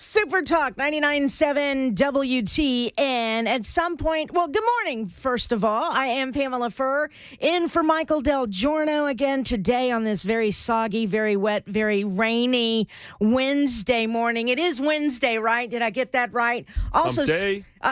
Super Talk 99.7 WTN. At some point, well, good morning, first of all. I am Pamela Furr, in for Michael DelGiorno again today on this very soggy, very wet, very rainy Wednesday morning. It is Wednesday, right? Did I get that right? Also,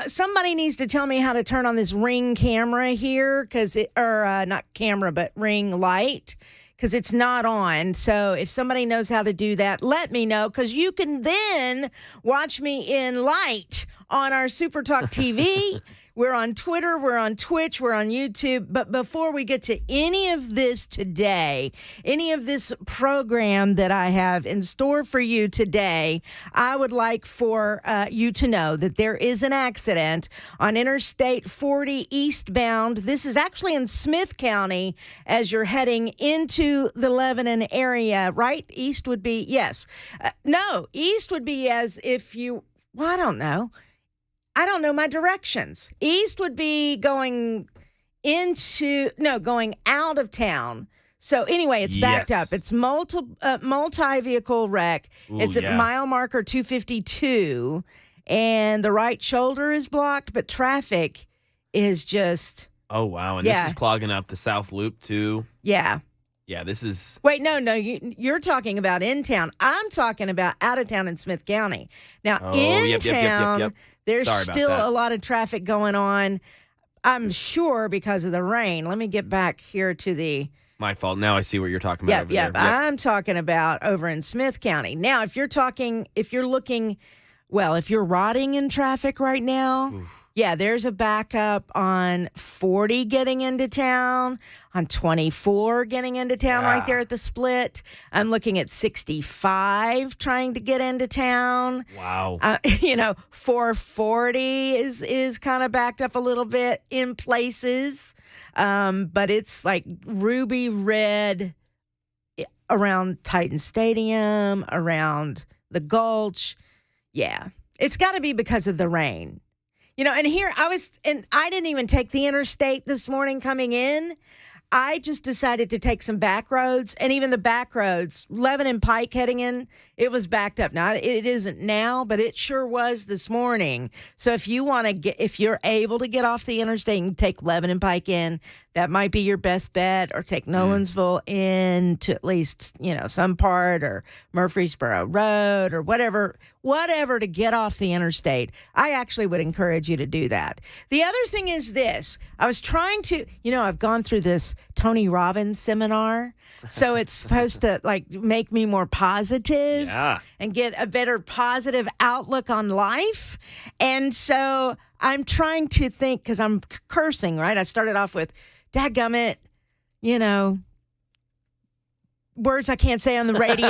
somebody needs to tell me how to turn on this Ring camera here, not camera, but Ring light, because it's not on. So if somebody knows how to do that, let me know, because you can then watch me in light on our Super Talk TV. We're on Twitter, we're on Twitch, we're on YouTube. But before we get to any of this today, any of this program that I have in store for you today, I would like for you to know that there is an accident on Interstate 40 eastbound. This is actually in Smith County as you're heading into the Lebanon area, right? East would be, yes. No, east would be as if you, well, I don't know my directions. East would be going out of town. So anyway, it's backed up. It's multi-vehicle wreck. It's at mile marker 252, and the right shoulder is blocked, but traffic is just... Oh, wow. And this is clogging up the South Loop, too? Yeah. Yeah, this is... Wait, no, you're talking about in town. I'm talking about out of town in Smith County. Now, town, there's still a lot of traffic going on, I'm sure, because of the rain. Let me get back here to the... My fault. Now I see what you're talking about over there. I'm talking about over in Smith County. Now, if you're rotting in traffic right now... Oof. Yeah, there's a backup on 40 getting into town, on 24 getting into town right there at the split. I'm looking at 65 trying to get into town. Wow. 440 is kind of backed up a little bit in places, but it's like ruby red around Titan Stadium, around the Gulch. Yeah, it's got to be because of the rain. And here I didn't even take the interstate this morning coming in. I just decided to take some back roads, and even the back roads, Lebanon Pike heading in, it was backed up. Now, it isn't now, but it sure was this morning. So if you're able to get off the interstate and take Lebanon Pike in, that might be your best bet, or take Nolensville in to at least, some part, or Murfreesboro Road, or whatever to get off the interstate. I actually would encourage you to do that. The other thing is this. I was trying to, I've gone through this Tony Robbins seminar, so it's supposed to make me more positive and get a better positive outlook on life. And so I'm trying to think, because I'm cursing, right? I started off with, dadgummit, words I can't say on the radio,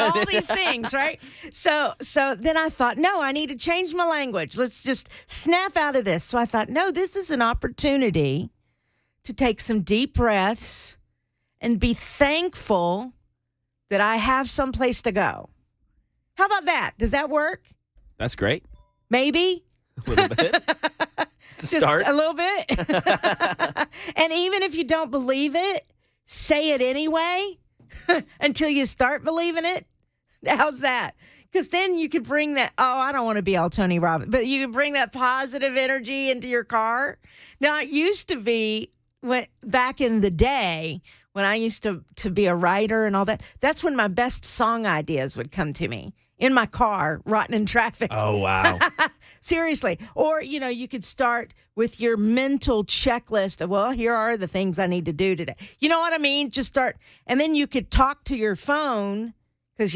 all these things, right? So then I thought, no, I need to change my language. Let's just snap out of this. So I thought, no, this is an opportunity to take some deep breaths and be thankful that I have someplace to go. How about that? Does that work? That's great. Maybe? A little bit. It's a start. A little bit. And even if you don't believe it, say it anyway until you start believing it. How's that? Because then you could bring that, I don't want to be all Tony Robbins, but you could bring that positive energy into your car. Now, it used to be, back in the day, when I used to be a writer and all that, that's when my best song ideas would come to me. In my car, rotting in traffic. Oh, wow. Seriously. Or, you could start with your mental checklist of, well, here are the things I need to do today. You know what I mean? Just start. And then you could talk to your phone, because,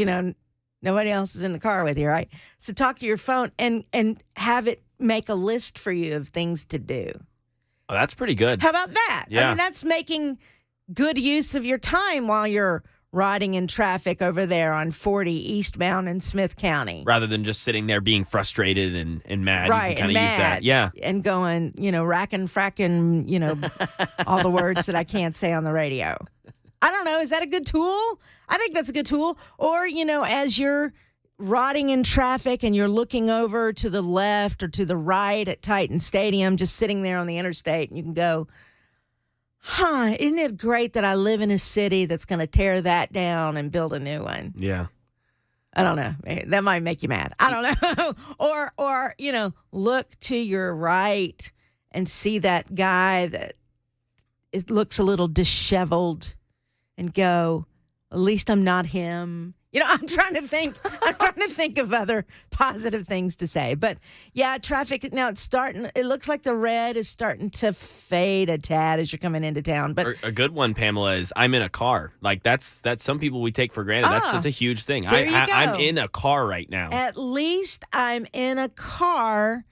nobody else is in the car with you, right? So talk to your phone and have it make a list for you of things to do. Oh, that's pretty good. How about that? Yeah. I mean, that's making good use of your time while you're riding in traffic over there on 40 eastbound in Smith County. Rather than just sitting there being frustrated and mad. Right, you can and kind of use that. Yeah. And going, racking, fracking, all the words that I can't say on the radio. I don't know. Is that a good tool? I think that's a good tool. Or, as you're rotting in traffic and you're looking over to the left or to the right at Titan Stadium, just sitting there on the interstate, and you can go, isn't it great that I live in a city that's going to tear that down and build a new one? Yeah. I don't know. That might make you mad. I don't know. or look to your right and see that guy that it looks a little disheveled and go, at least I'm not him. I'm trying to think of other positive things to say. But yeah, traffic now it looks like the red is starting to fade a tad as you're coming into town. But a good one, Pamela, is I'm in a car. Like that's some people we take for granted. That's a huge thing. I'm in a car right now. At least I'm in a car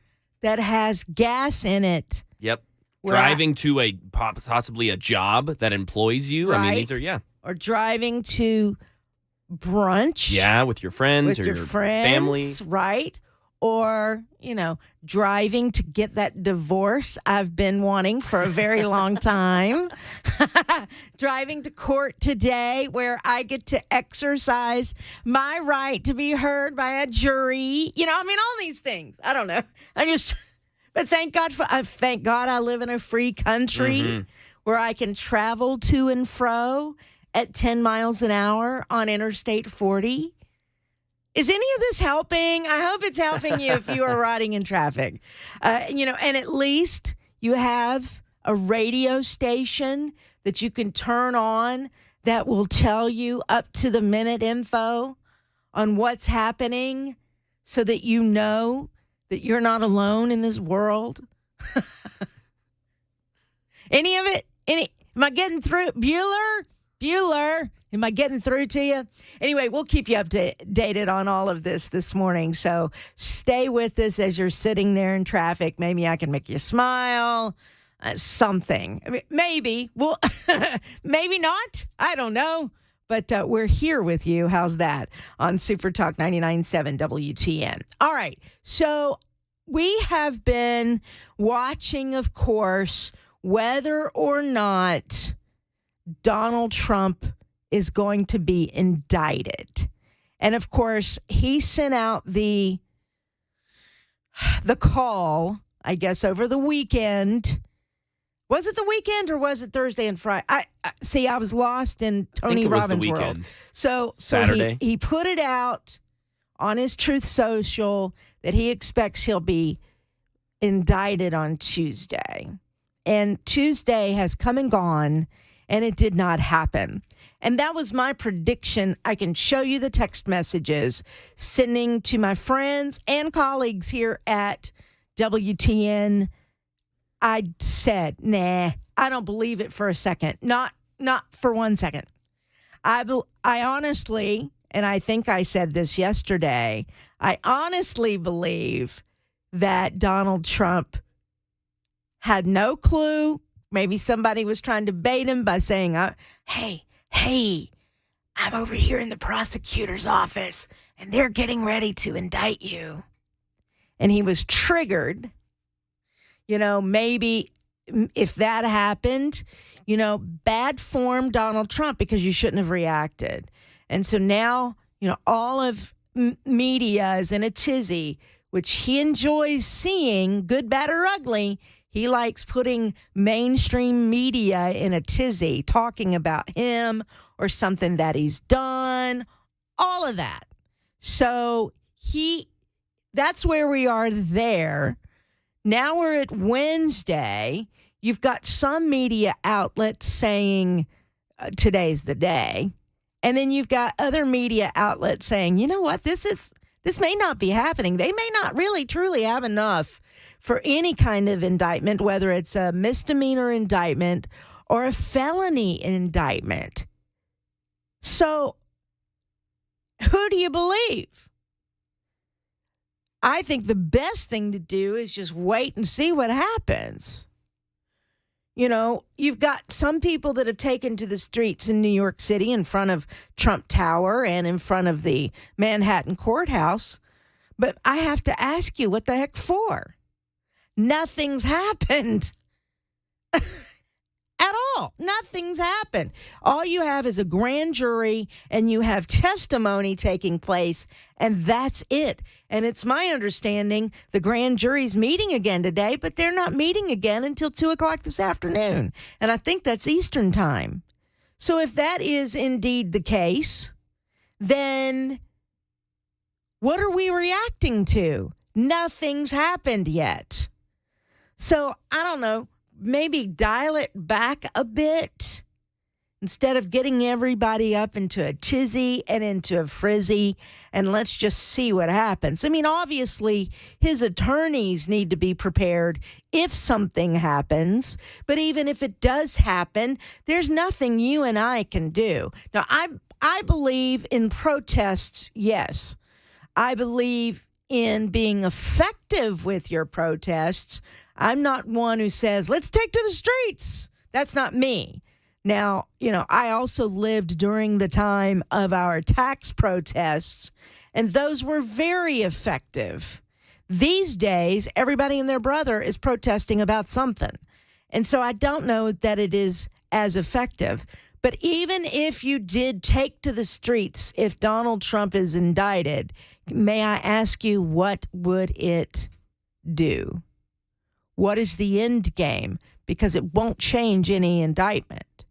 that has gas in it. Yep. Driving to possibly a job that employs you. Right. I mean, these are Or driving to brunch. Yeah, with your friends or your family. Right. Or, driving to get that divorce I've been wanting for a very long time. Driving to court today where I get to exercise my right to be heard by a jury. All these things. I don't know. But thank God I live in a free country where I can travel to and fro at 10 miles an hour on Interstate 40. Is any of this helping? I hope it's helping you if you are riding in traffic. And at least you have a radio station that you can turn on that will tell you up to the minute info on what's happening so that you know that you're not alone in this world. Any of it? Am I getting through? Bueller, am I getting through to you? Anyway, we'll keep you updated on all of this morning. So stay with us as you're sitting there in traffic. Maybe I can make you smile. Something. I mean, maybe. Well, maybe not. I don't know. But we're here with you. How's that? On Super Talk 99.7 WTN. All right. So we have been watching, of course, whether or not Donald Trump is going to be indicted. And of course, he sent out the call, I guess, over the weekend. Was it the weekend or was it Thursday and Friday? I was lost in Tony Robbins' world. So Saturday. he put it out on his Truth Social that he expects he'll be indicted on Tuesday. And Tuesday has come and gone, and it did not happen. And that was my prediction. I can show you the text messages sending to my friends and colleagues here at WTN. I said, nah, I don't believe it for a second. Not for 1 second. I honestly, and I think I said this yesterday, I honestly believe that Donald Trump had no clue. Maybe somebody was trying to bait him by saying, hey, I'm over here in the prosecutor's office, and they're getting ready to indict you. And he was triggered. Maybe if that happened, bad form Donald Trump because you shouldn't have reacted. And so now, all of media is in a tizzy, which he enjoys seeing, good, bad, or ugly. He likes putting mainstream media in a tizzy, talking about him or something that he's done, all of that. So that's where we are there. Now we're at Wednesday. You've got some media outlets saying today's the day. And then you've got other media outlets saying, you know what, this may not be happening. They may not really truly have enough for any kind of indictment, whether it's a misdemeanor indictment or a felony indictment. So who do you believe? I think the best thing to do is just wait and see what happens. You've got some people that have taken to the streets in New York City in front of Trump Tower and in front of the Manhattan courthouse. But I have to ask you, what the heck for? Nothing's happened. At all. Nothing's happened. All you have is a grand jury and you have testimony taking place, and that's it. And it's my understanding the grand jury's meeting again today, but they're not meeting again until 2 o'clock this afternoon. And I think that's Eastern time. So if that is indeed the case, then What are we reacting to? Nothing's happened yet. So I don't know, maybe dial it back a bit instead of getting everybody up into a tizzy and into a frizzy, and let's just see what happens. I mean, obviously, his attorneys need to be prepared if something happens, but even if it does happen, there's nothing you and I can do. Now, I believe in protests, yes. I believe in being effective with your protests. I'm not one who says, let's take to the streets. That's not me. Now, I also lived during the time of our tax protests, and those were very effective. These days, everybody and their brother is protesting about something. And so I don't know that it is as effective. But even if you did take to the streets, if Donald Trump is indicted, may I ask you, what would it do? What is the end game? Because it won't change any indictment.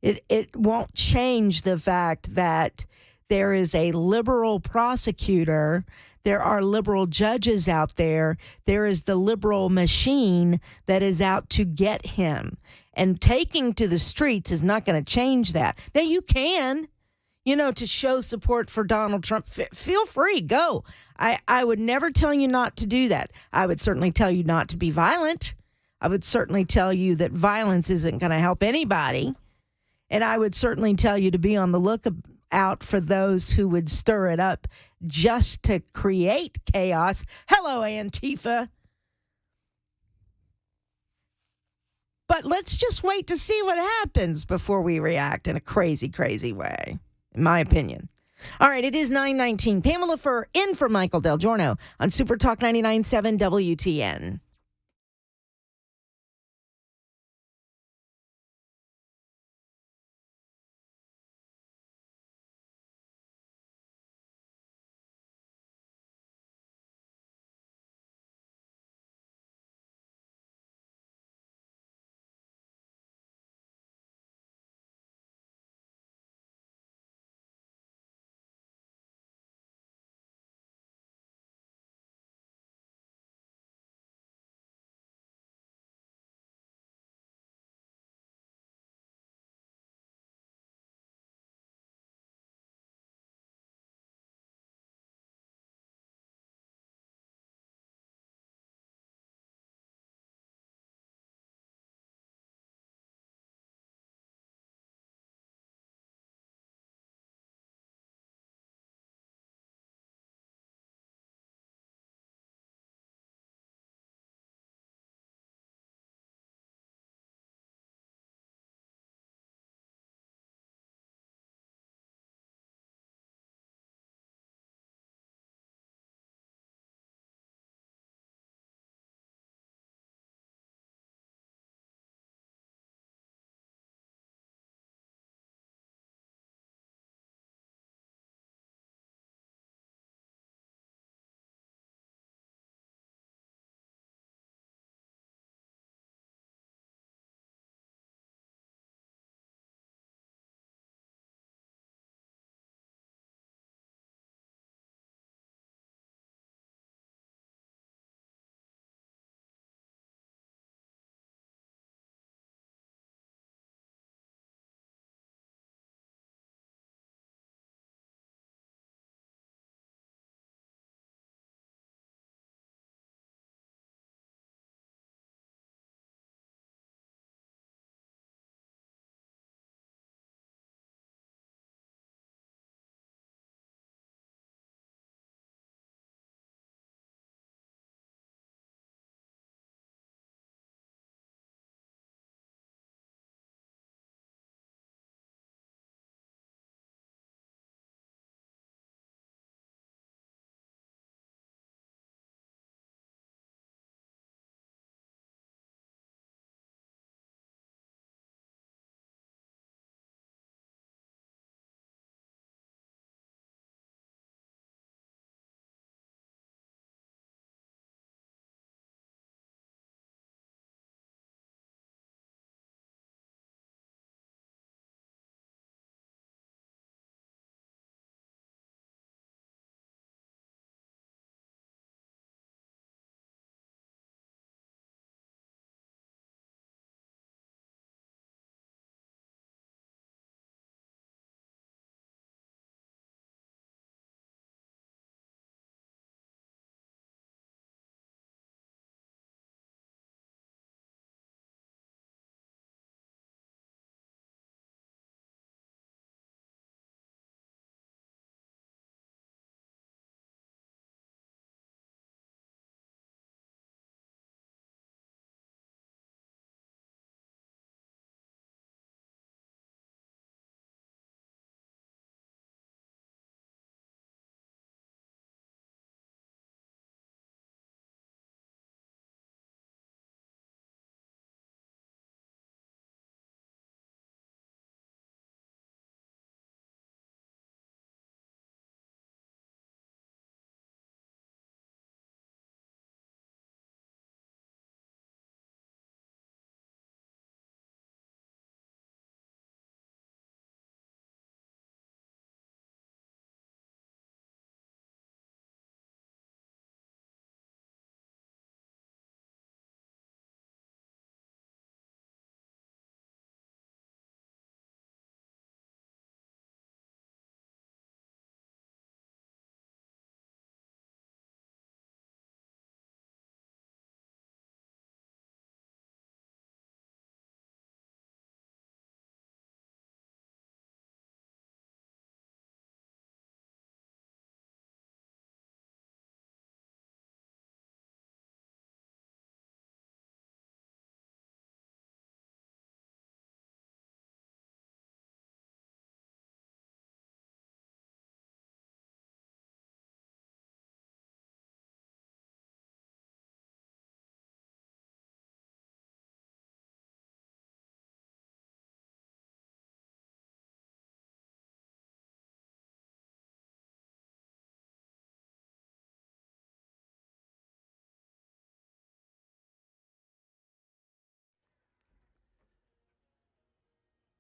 It won't change the fact that there is a liberal prosecutor, there are liberal judges out there, there is the liberal machine that is out to get him. And taking to the streets is not going to change that. Now, you can, to show support for Donald Trump. Feel free, go. I would never tell you not to do that. I would certainly tell you not to be violent. I would certainly tell you that violence isn't going to help anybody. And I would certainly tell you to be on the lookout for those who would stir it up just to create chaos. Hello, Antifa. But let's just wait to see what happens before we react in a crazy, crazy way, in my opinion. All right, it is 9:19. Pamela Furr in for Michael DelGiorno on Super Talk 99.7 WTN.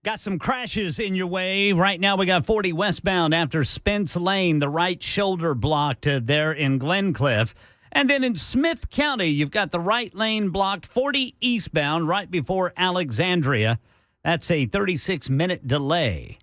Got some crashes in your way. Right now we got 40 westbound after Spence Lane, the right shoulder blocked there in Glencliff. And then in Smith County, you've got the right lane blocked, 40 eastbound right before Alexandria. That's a 36-minute delay.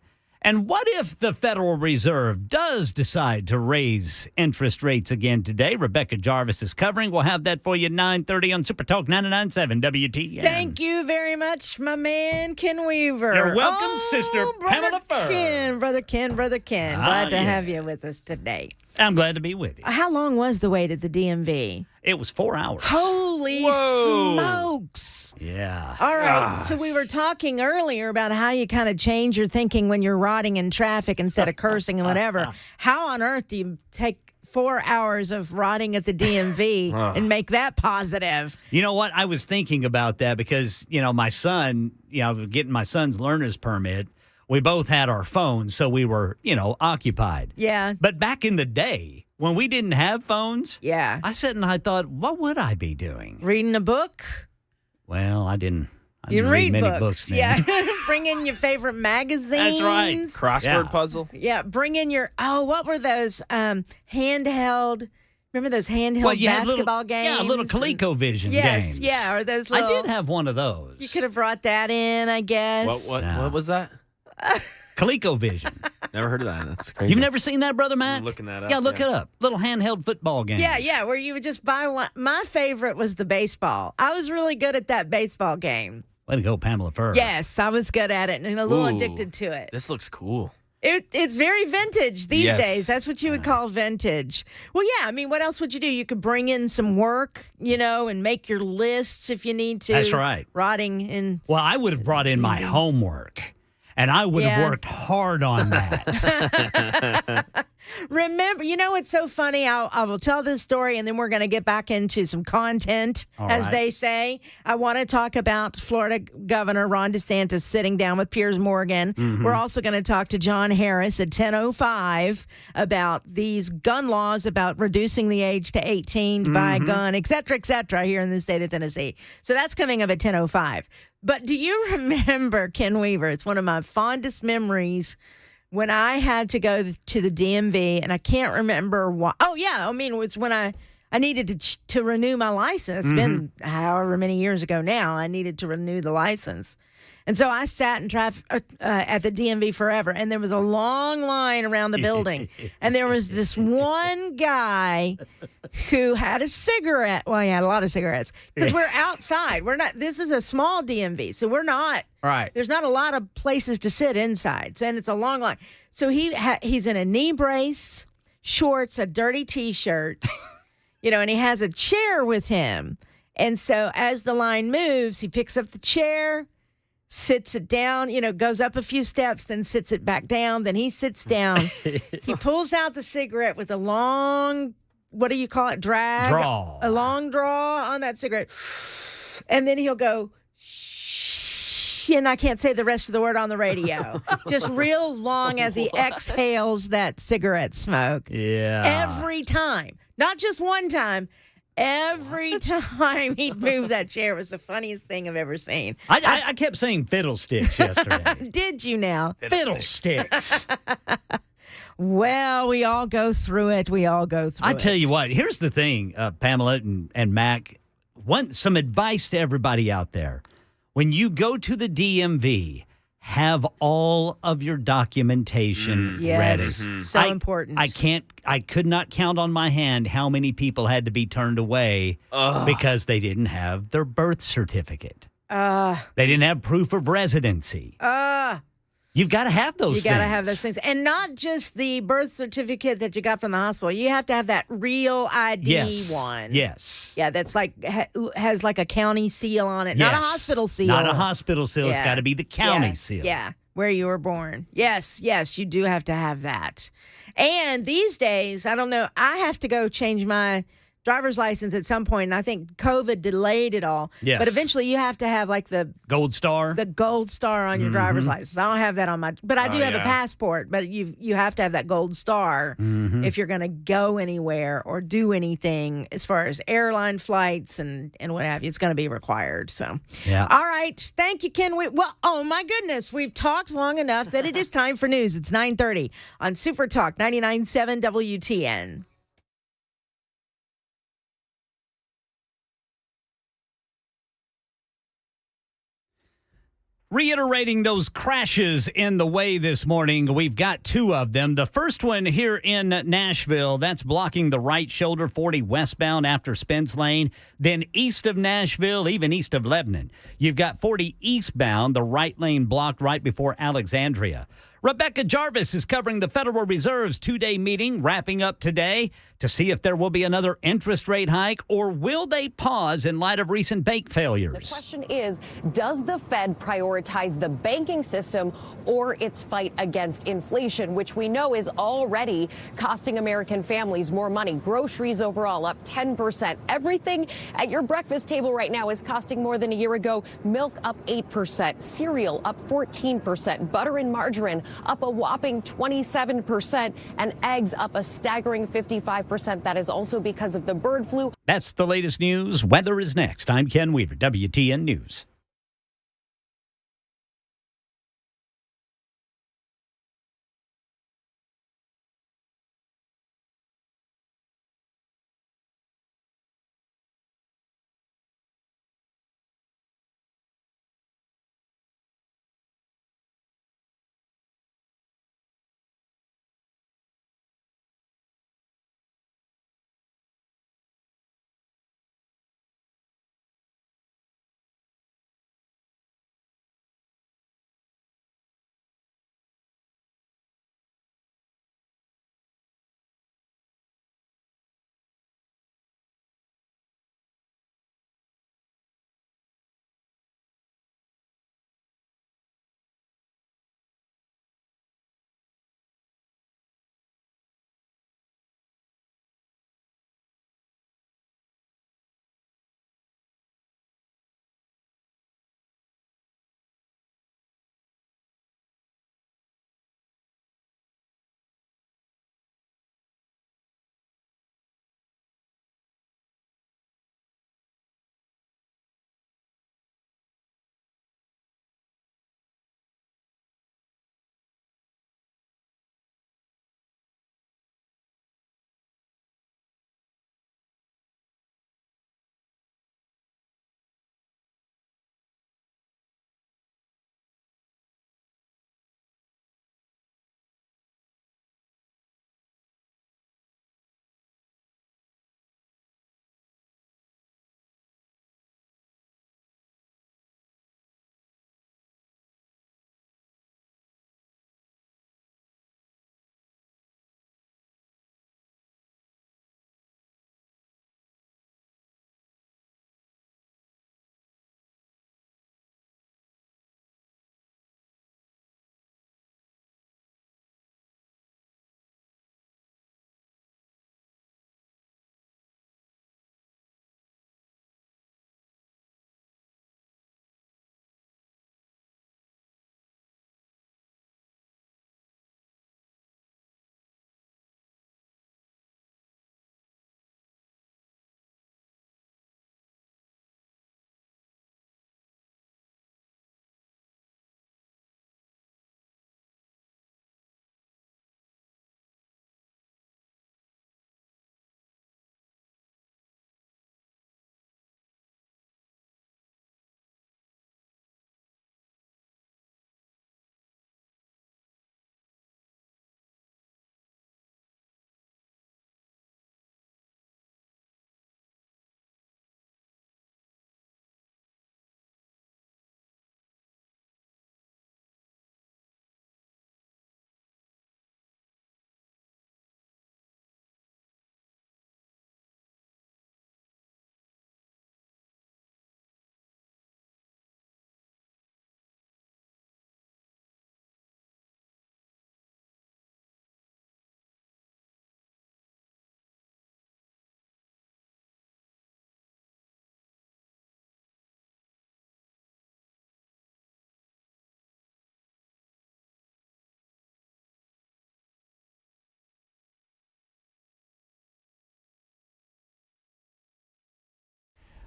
And what if the Federal Reserve does decide to raise interest rates again today? Rebecca Jarvis is covering. We'll have that for you at 9:30 on Super Talk 99.7 WTN. Thank you very much, my man, Ken Weaver. You're welcome, sister Pamela Furr. Brother Ken. Glad to have you with us today. I'm glad to be with you. How long was the wait at the DMV? It was 4 hours. Holy smokes. Yeah. All right. So we were talking earlier about how you kind of change your thinking when you're rotting in traffic instead of cursing and whatever. How on earth do you take 4 hours of rotting at the DMV and make that positive? You know what? I was thinking about that because, my son, getting my son's learner's permit, we both had our phones, so we were, occupied. Yeah. But back in the day, when we didn't have phones, I sat and I thought, what would I be doing? Reading a book? Well, I didn't read many books then. Yeah. Bring in your favorite magazines. That's right. Crossword puzzle. Yeah. Bring in your, what were those handheld, remember those handheld basketball games? Yeah, little ColecoVision games. Yeah, or those little. I did have one of those. You could have brought that in, I guess. What was that? ColecoVision. Never heard of that. That's crazy. You've never seen that, Brother Matt? I'm looking that up. Yeah, look it up. Little handheld football games. Yeah, where you would just buy one. My favorite was the baseball. I was really good at that baseball game. Way to go, Pamela Furr. Yes, I was good at it and a little addicted to it. This looks cool. It's very vintage these days. That's what you would call vintage. Well, yeah, I mean, what else would you do? You could bring in some work, and make your lists if you need to. That's right. Rotting in. Well, I would have brought in my homework. And I would have worked hard on that. Remember, it's so funny. I will tell this story, and then we're going to get back into some content, as they say. I want to talk about Florida Governor Ron DeSantis sitting down with Piers Morgan. Mm-hmm. We're also going to talk to John Harris at 10:05 about these gun laws, about reducing the age to 18 to buy a gun, et cetera, here in the state of Tennessee. So that's coming up at 10:05. But do you remember, Ken Weaver, it's one of my fondest memories, when I had to go to the DMV, and I can't remember why. Oh, yeah. I mean, it was when I needed to renew my license. It's been however many years ago now. I needed to renew the license. And so I sat in traffic at the DMV forever, and there was a long line around the building. And there was this one guy who had a cigarette. Well, he had a lot of cigarettes because we're outside. This is a small DMV, so we're not. Right. There's not a lot of places to sit inside, and it's a long line. So he's in a knee brace, shorts, a dirty T-shirt, and he has a chair with him. And so as the line moves, he picks up the chair, sits it down, goes up a few steps, then sits it back down. Then he sits down. He pulls out the cigarette with a long, what do you call it? Draw. A long draw on that cigarette. And then he'll go, shh, and I can't say the rest of the word on the radio. Just real long as he exhales that cigarette smoke. Yeah. Every time. Not just one time. Every time he'd move that chair was the funniest thing I've ever seen. I kept saying fiddlesticks yesterday. Did you now? Fiddlesticks. Well, we all go through it. I tell you what, here's the thing, Pamela and Mac. Some advice to everybody out there. When you go to the DMV, have all of your documentation ready. So important. I could not count on my hand how many people had to be turned away because they didn't have their birth certificate. They didn't have proof of residency. You've got to have those things. You got to have those things. And not just the birth certificate that you got from the hospital. You have to have that real ID one. Yes. Yeah, that's has like a county seal on it. Yes. Not a hospital seal. Not a hospital seal. Yeah. It's got to be the county seal. Yeah, where you were born. Yes, you do have to have that. And these days, I don't know, I have to go change my driver's license at some point, and I think COVID delayed it all. Yes. But eventually you have to have like the gold star on your driver's license. I don't have that on my, but I do have a passport, but you have to have that gold star if you're going to go anywhere or do anything as far as airline flights and what have you. It's going to be required. So, yeah. All right. Thank you, Ken. Oh my goodness. We've talked long enough that it is time for news. It's 9:30 on Super Talk 99.7 WTN. Reiterating those crashes in the way this morning, we've got two of them. The first one here in Nashville, that's blocking the right shoulder 40 westbound after Spence Lane. Then east of Nashville, even east of Lebanon, you've got 40 eastbound, the right lane blocked right before Alexandria. Rebecca Jarvis is covering the Federal Reserve's two-day meeting wrapping up today to see if there will be another interest rate hike or will they pause in light of recent bank failures. The question is, does the Fed prioritize the banking system or its fight against inflation, which we know is already costing American families more money? Groceries overall up 10%. Everything at your breakfast table right now is costing more than a year ago. Milk up 8%, cereal up 14%, butter and margarine up a whopping 27%, and eggs up a staggering 55%. That is also because of the bird flu. That's the latest news. Weather is next. I'm Ken Weaver, WTN News.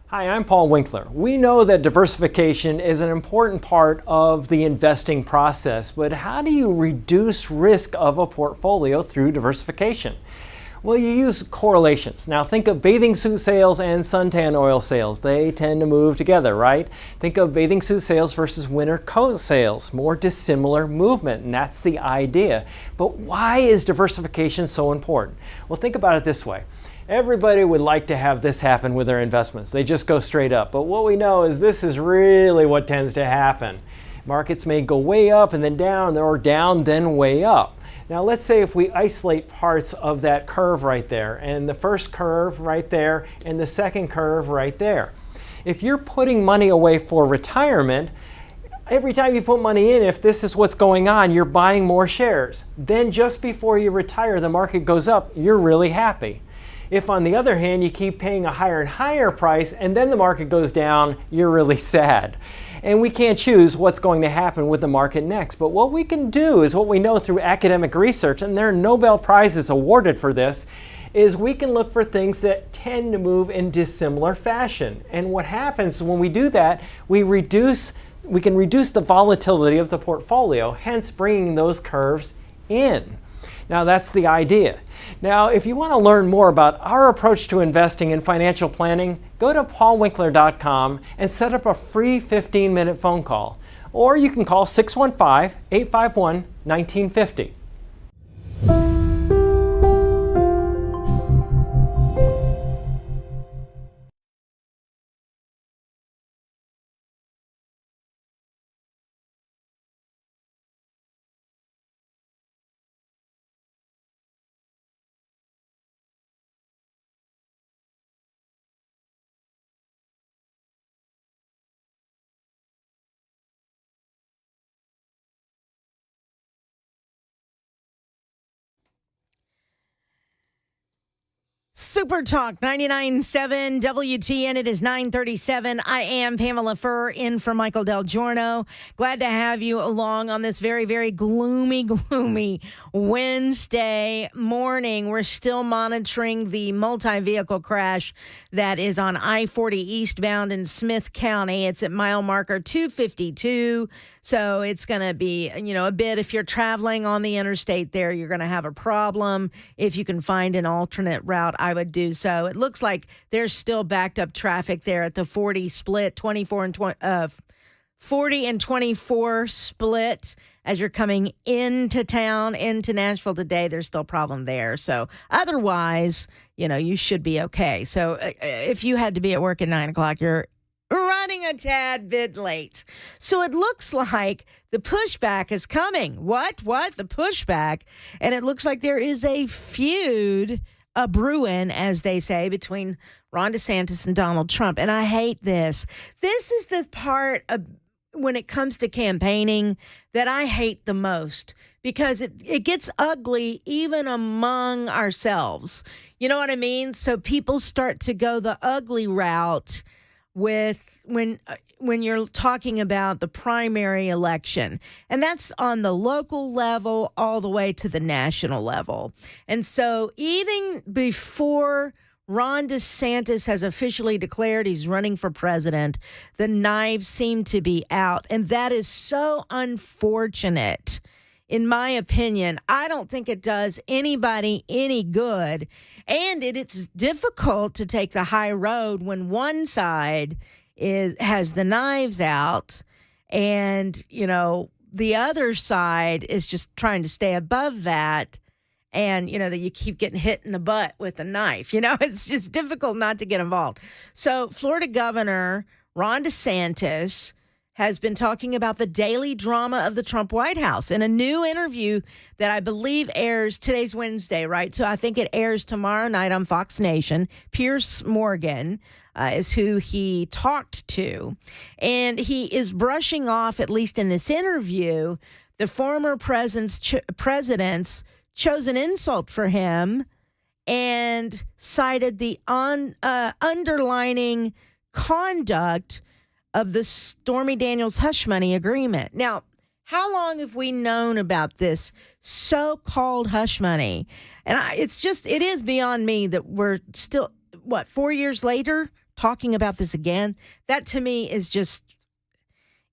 Hi, I'm Paul Winkler. We know that diversification is an important part of the investing process, but how do you reduce risk of a portfolio through diversification? Well, you use correlations. Now think of bathing suit sales and suntan oil sales. They tend to move together, right? Think of bathing suit sales versus winter coat sales. More dissimilar movement, and that's the idea. But why is diversification so important? Well, think about it this way. Everybody would like to have this happen with their investments. They just go straight up. But what we know is this is really what tends to happen. Markets may go way up and then down, or down then way up. Now let's say if we isolate parts of that curve right there, and the first curve right there, and the second curve right there. If you're putting money away for retirement, every time you put money in, if this is what's going on, you're buying more shares. Then just before you retire, the market goes up, you're really happy. If, on the other hand, you keep paying a higher and higher price and then the market goes down, you're really sad. And we can't choose what's going to happen with the market next. But what we can do is what we know through academic research, and there are Nobel Prizes awarded for this, is we can look for things that tend to move in dissimilar fashion. And what happens when we do that, we can reduce the volatility of the portfolio, hence bringing those curves in. Now that's the idea. Now, if you want to learn more about our approach to investing and financial planning, go to paulwinkler.com and set up a free 15-minute phone call. Or you can call 615-851-1950. Super Talk 99.7 WTN. It is 9:37. I am Pamela Furr in for Michael DelGiorno. Glad to have you along on this very, very gloomy Wednesday morning. We're still monitoring the multi-vehicle crash that is on I-40 eastbound in Smith County. It's at mile marker 252. So it's going to be, a bit, if you're traveling on the interstate there, you're going to have a problem. If you can find an alternate route, I would do so. It looks like there's still backed up traffic there at the 40 split, 40 and 24 split as you're coming into town, into Nashville today. There's still a problem there. So otherwise, you should be okay. So if you had to be at work at 9 o'clock, you're running a tad bit late. So it looks like the pushback is coming. What? The pushback? And it looks like there is a feud, a brewing, as they say, between Ron DeSantis and Donald Trump. And I hate this. This is the part of when it comes to campaigning that I hate the most, because it gets ugly even among ourselves. You know what I mean? So people start to go the ugly route with when you're talking about the primary election. And that's on the local level all the way to the national level. And so even before Ron DeSantis has officially declared he's running for president, the knives seem to be out. And that is so unfortunate. In my opinion, I don't think it does anybody any good. And it's difficult to take the high road when one side has the knives out and, the other side is just trying to stay above that. And, that you keep getting hit in the butt with a knife. It's just difficult not to get involved. So Florida Governor Ron DeSantis has been talking about the daily drama of the Trump White House in a new interview that I believe airs, today's Wednesday, right? So I think it airs tomorrow night on Fox Nation. Piers Morgan is who he talked to. And he is brushing off, at least in this interview, the former president's chosen insult for him and cited the underlining conduct of the Stormy Daniels hush money agreement. Now, how long have we known about this so-called hush money? And it is beyond me that we're still, 4 years later talking about this again. That to me is just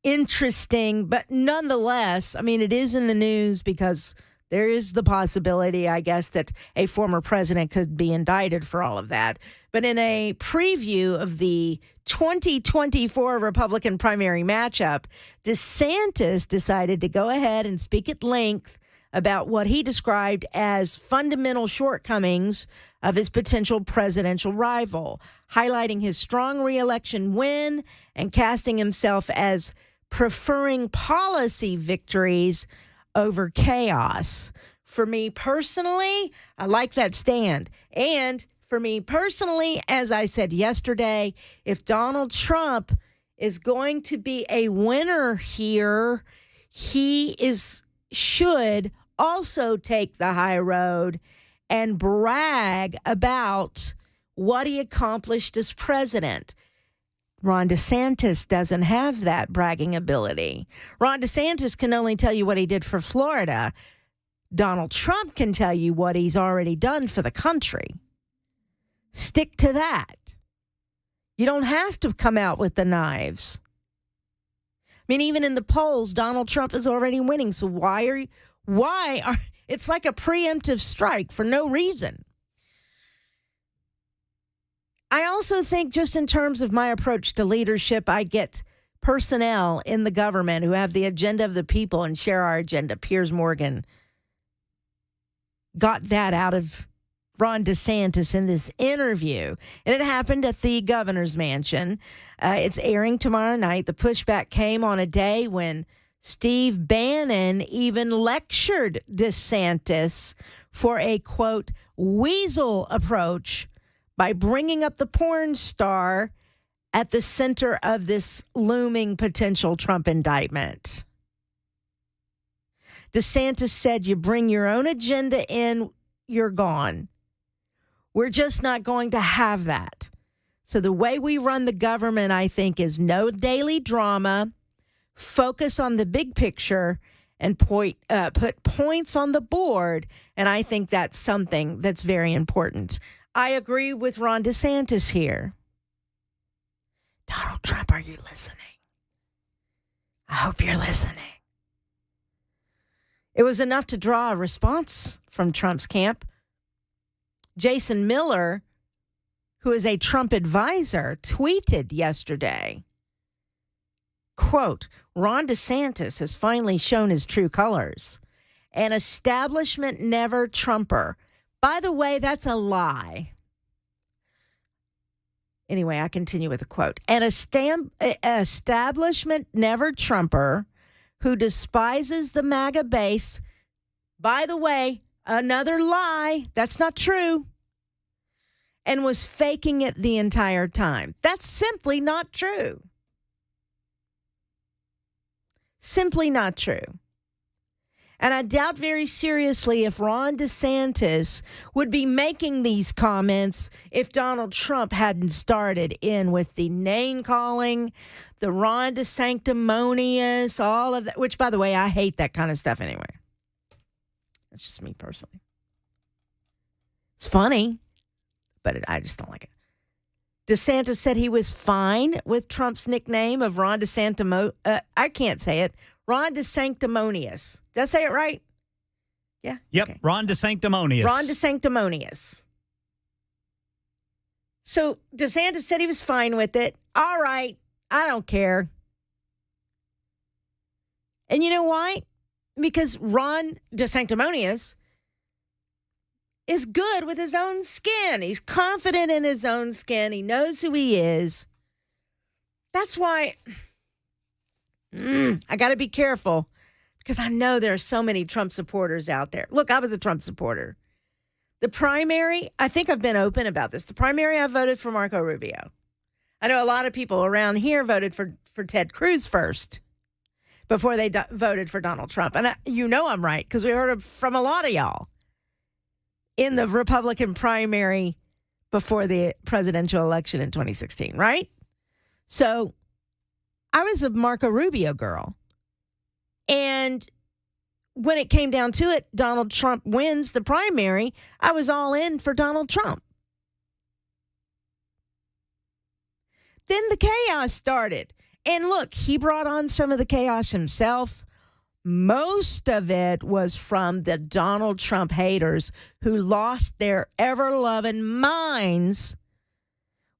interesting, but nonetheless, I mean, it is in the news because there is the possibility, I guess, that a former president could be indicted for all of that. But in a preview of the 2024 Republican primary matchup, DeSantis decided to go ahead and speak at length about what he described as fundamental shortcomings of his potential presidential rival, highlighting his strong reelection win and casting himself as preferring policy victories over chaos. For me personally, I like that stand. And for me personally, as I said yesterday, if Donald Trump is going to be a winner here, he should also take the high road and brag about what he accomplished as president. Ron DeSantis doesn't have that bragging ability. Ron DeSantis can only tell you what he did for Florida. Donald Trump can tell you what he's already done for the country. Stick to that. You don't have to come out with the knives. I mean, even in the polls, Donald Trump is already winning. So it's like a preemptive strike for no reason. I also think just in terms of my approach to leadership, I get personnel in the government who have the agenda of the people and share our agenda. Piers Morgan got that out of Ron DeSantis in this interview. And it happened at the governor's mansion. It's airing tomorrow night. The pushback came on a day when Steve Bannon even lectured DeSantis for a, quote, weasel approach by bringing up the porn star at the center of this looming potential Trump indictment. DeSantis said, you bring your own agenda in, you're gone. We're just not going to have that. So the way we run the government, I think, is no daily drama, focus on the big picture, and put points on the board. And I think that's something that's very important. I agree with Ron DeSantis here. Donald Trump, are you listening? I hope you're listening. It was enough to draw a response from Trump's camp. Jason Miller, who is a Trump advisor, tweeted yesterday, quote, Ron DeSantis has finally shown his true colors. An establishment never Trumper. By the way, that's a lie. Anyway, I continue with a quote. An establishment never Trumper who despises the MAGA base. By the way, another lie. That's not true. And was faking it the entire time. That's simply not true. Simply not true. And I doubt very seriously if Ron DeSantis would be making these comments if Donald Trump hadn't started in with the name-calling, the Ron DeSanctimonious, all of that, which, by the way, I hate that kind of stuff anyway. That's just me personally. It's funny, but I just don't like it. DeSantis said he was fine with Trump's nickname of Ron I can't say it. Ron DeSanctimonious. Did I say it right? Yeah? Yep, okay. Ron DeSanctimonious. Ron DeSanctimonious. So DeSantis said he was fine with it. All right, I don't care. And you know why? Because Ron DeSanctimonious is good with his own skin. He's confident in his own skin. He knows who he is. That's why I got to be careful because I know there are so many Trump supporters out there. Look, I was a Trump supporter. The primary, I think I've been open about this. The primary, I voted for Marco Rubio. I know a lot of people around here voted for Ted Cruz first before they voted for Donald Trump. And I'm right because we heard from a lot of y'all in the Republican primary before the presidential election in 2016, right? So I was a Marco Rubio girl. And when it came down to it, Donald Trump wins the primary. I was all in for Donald Trump. then the chaos started. And look, he brought on some of the chaos himself. Most of it was from the Donald Trump haters who lost their ever-loving minds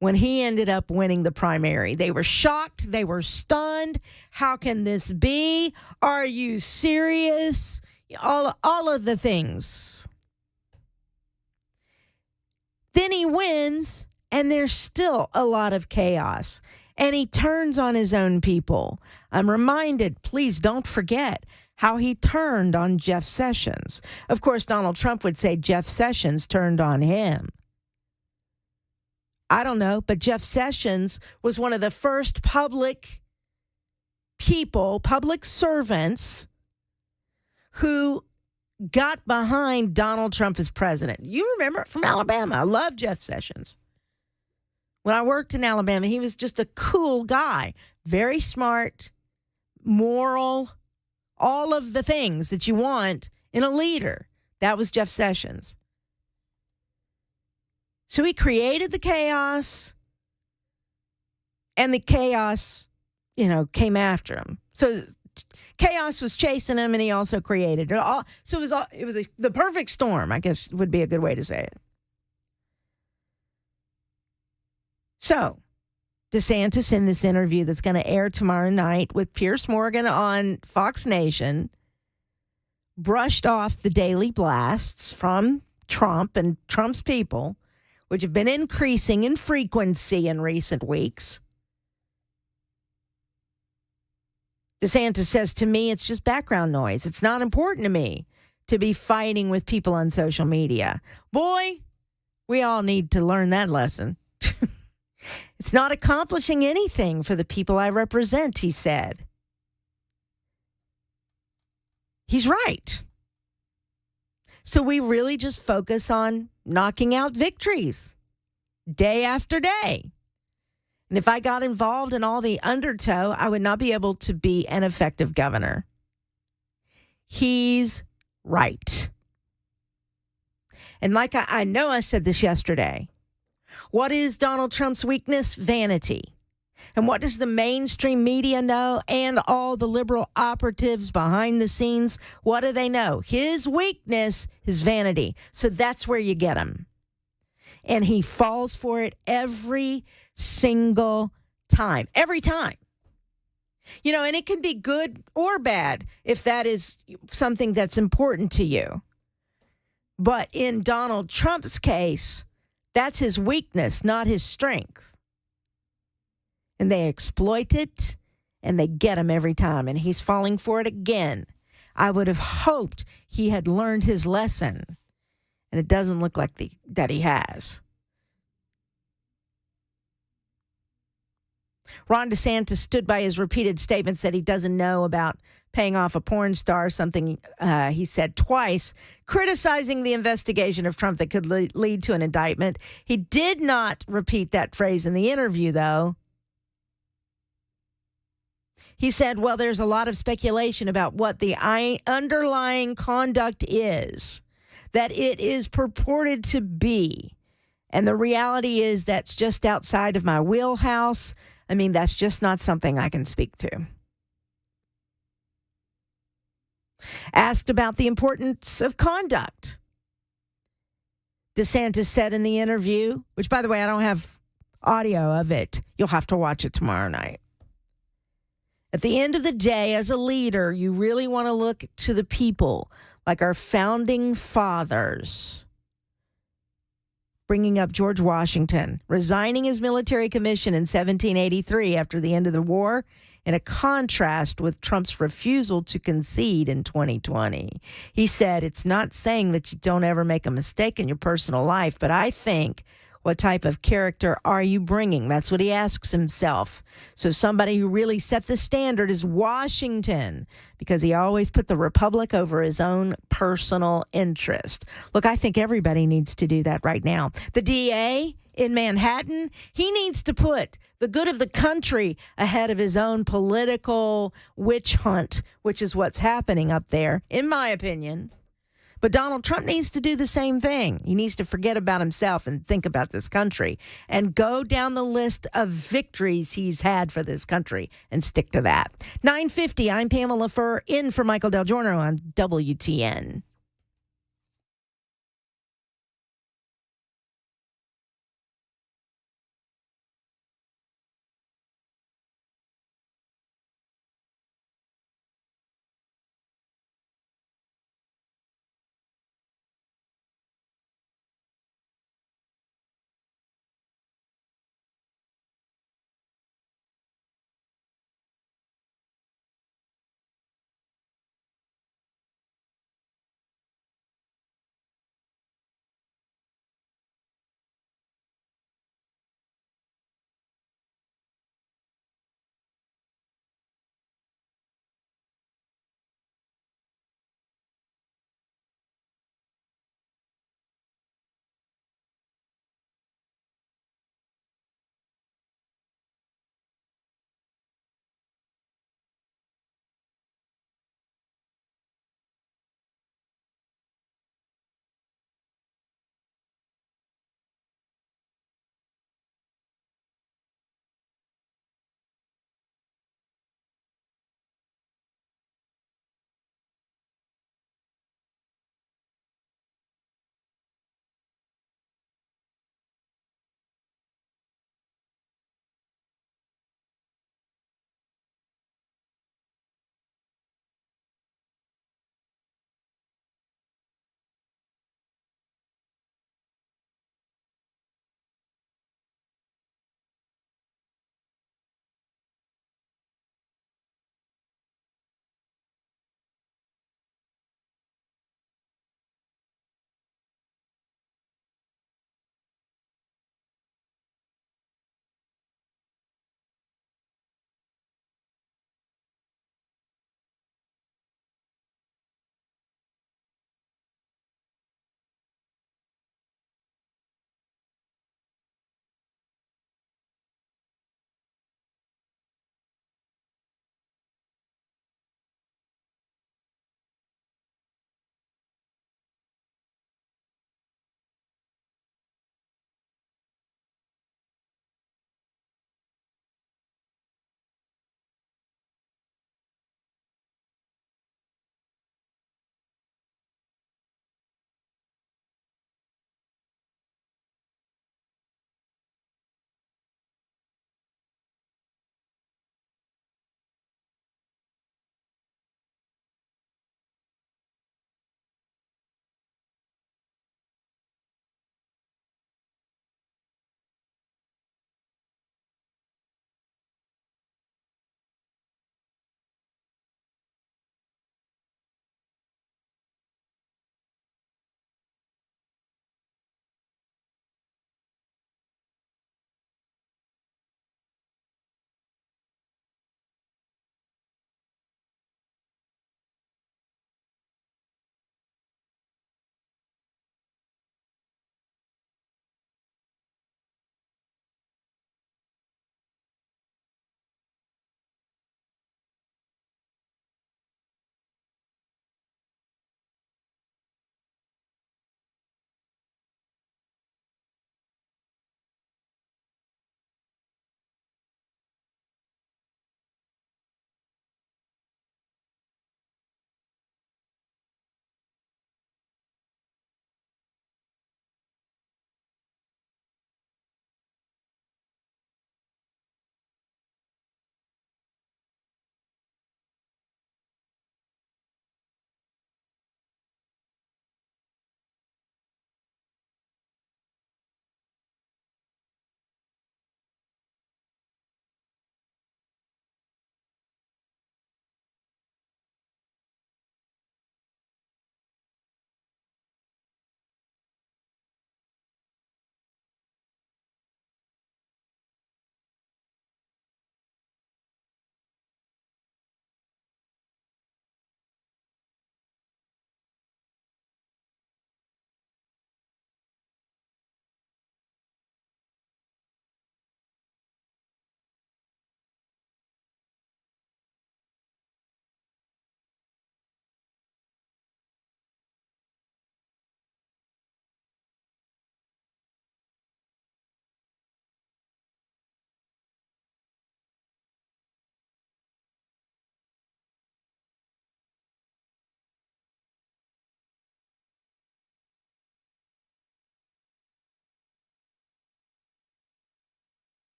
when he ended up winning the primary. They were shocked. They were stunned. How can this be? Are you serious? All of the things. Then he wins, and there's still a lot of chaos. And he turns on his own people. I'm reminded, please don't forget, how he turned on Jeff Sessions. Of course, Donald Trump would say Jeff Sessions turned on him. I don't know, but Jeff Sessions was one of the first public servants who got behind Donald Trump as president. You remember from Alabama. I love Jeff Sessions. When I worked in Alabama, he was just a cool guy. Very smart, moral, all of the things that you want in a leader. That was Jeff Sessions. So he created the chaos, and the chaos, came after him. So chaos was chasing him, and he also created it all. So it was the perfect storm, I guess would be a good way to say it. So DeSantis, in this interview that's going to air tomorrow night with Piers Morgan on Fox Nation, brushed off the daily blasts from Trump and Trump's people, which have been increasing in frequency in recent weeks. DeSantis says to me, it's just background noise. It's not important to me to be fighting with people on social media. Boy, we all need to learn that lesson. It's not accomplishing anything for the people I represent, he said. He's right. So we really just focus on knocking out victories day after day. And if I got involved in all the undertow, I would not be able to be an effective governor. He's right. And like I know I said this yesterday, what is Donald Trump's weakness? Vanity. And what does the mainstream media know and all the liberal operatives behind the scenes? What do they know? His weakness is vanity. So that's where you get him. And he falls for it every single time. Every time. And it can be good or bad if that is something that's important to you. But in Donald Trump's case, that's his weakness, not his strength. And they exploit it, and they get him every time. And he's falling for it again. I would have hoped he had learned his lesson. And it doesn't look like that he has. Ron DeSantis stood by his repeated statements that he doesn't know about paying off a porn star, something he said twice, criticizing the investigation of Trump that could lead to an indictment. He did not repeat that phrase in the interview, though. He said, well, there's a lot of speculation about what the underlying conduct is, that it is purported to be. And the reality is that's just outside of my wheelhouse. I mean, that's just not something I can speak to. Asked about the importance of conduct, DeSantis said in the interview, which, by the way, I don't have audio of it. You'll have to watch it tomorrow night. At the end of the day, as a leader, you really want to look to the people like our founding fathers. Bringing up George Washington, resigning his military commission in 1783 after the end of the war, in a contrast with Trump's refusal to concede in 2020. He said, it's not saying that you don't ever make a mistake in your personal life, but I think, what type of character are you bringing? That's what he asks himself. So somebody who really set the standard is Washington, because he always put the republic over his own personal interest. Look, I think everybody needs to do that right now. The DA in Manhattan, he needs to put the good of the country ahead of his own political witch hunt, which is what's happening up there, in my opinion. But Donald Trump needs to do the same thing. He needs to forget about himself and think about this country and go down the list of victories he's had for this country and stick to that. 9:50, I'm Pamela Furr, in for Michael DelGiorno on WTN.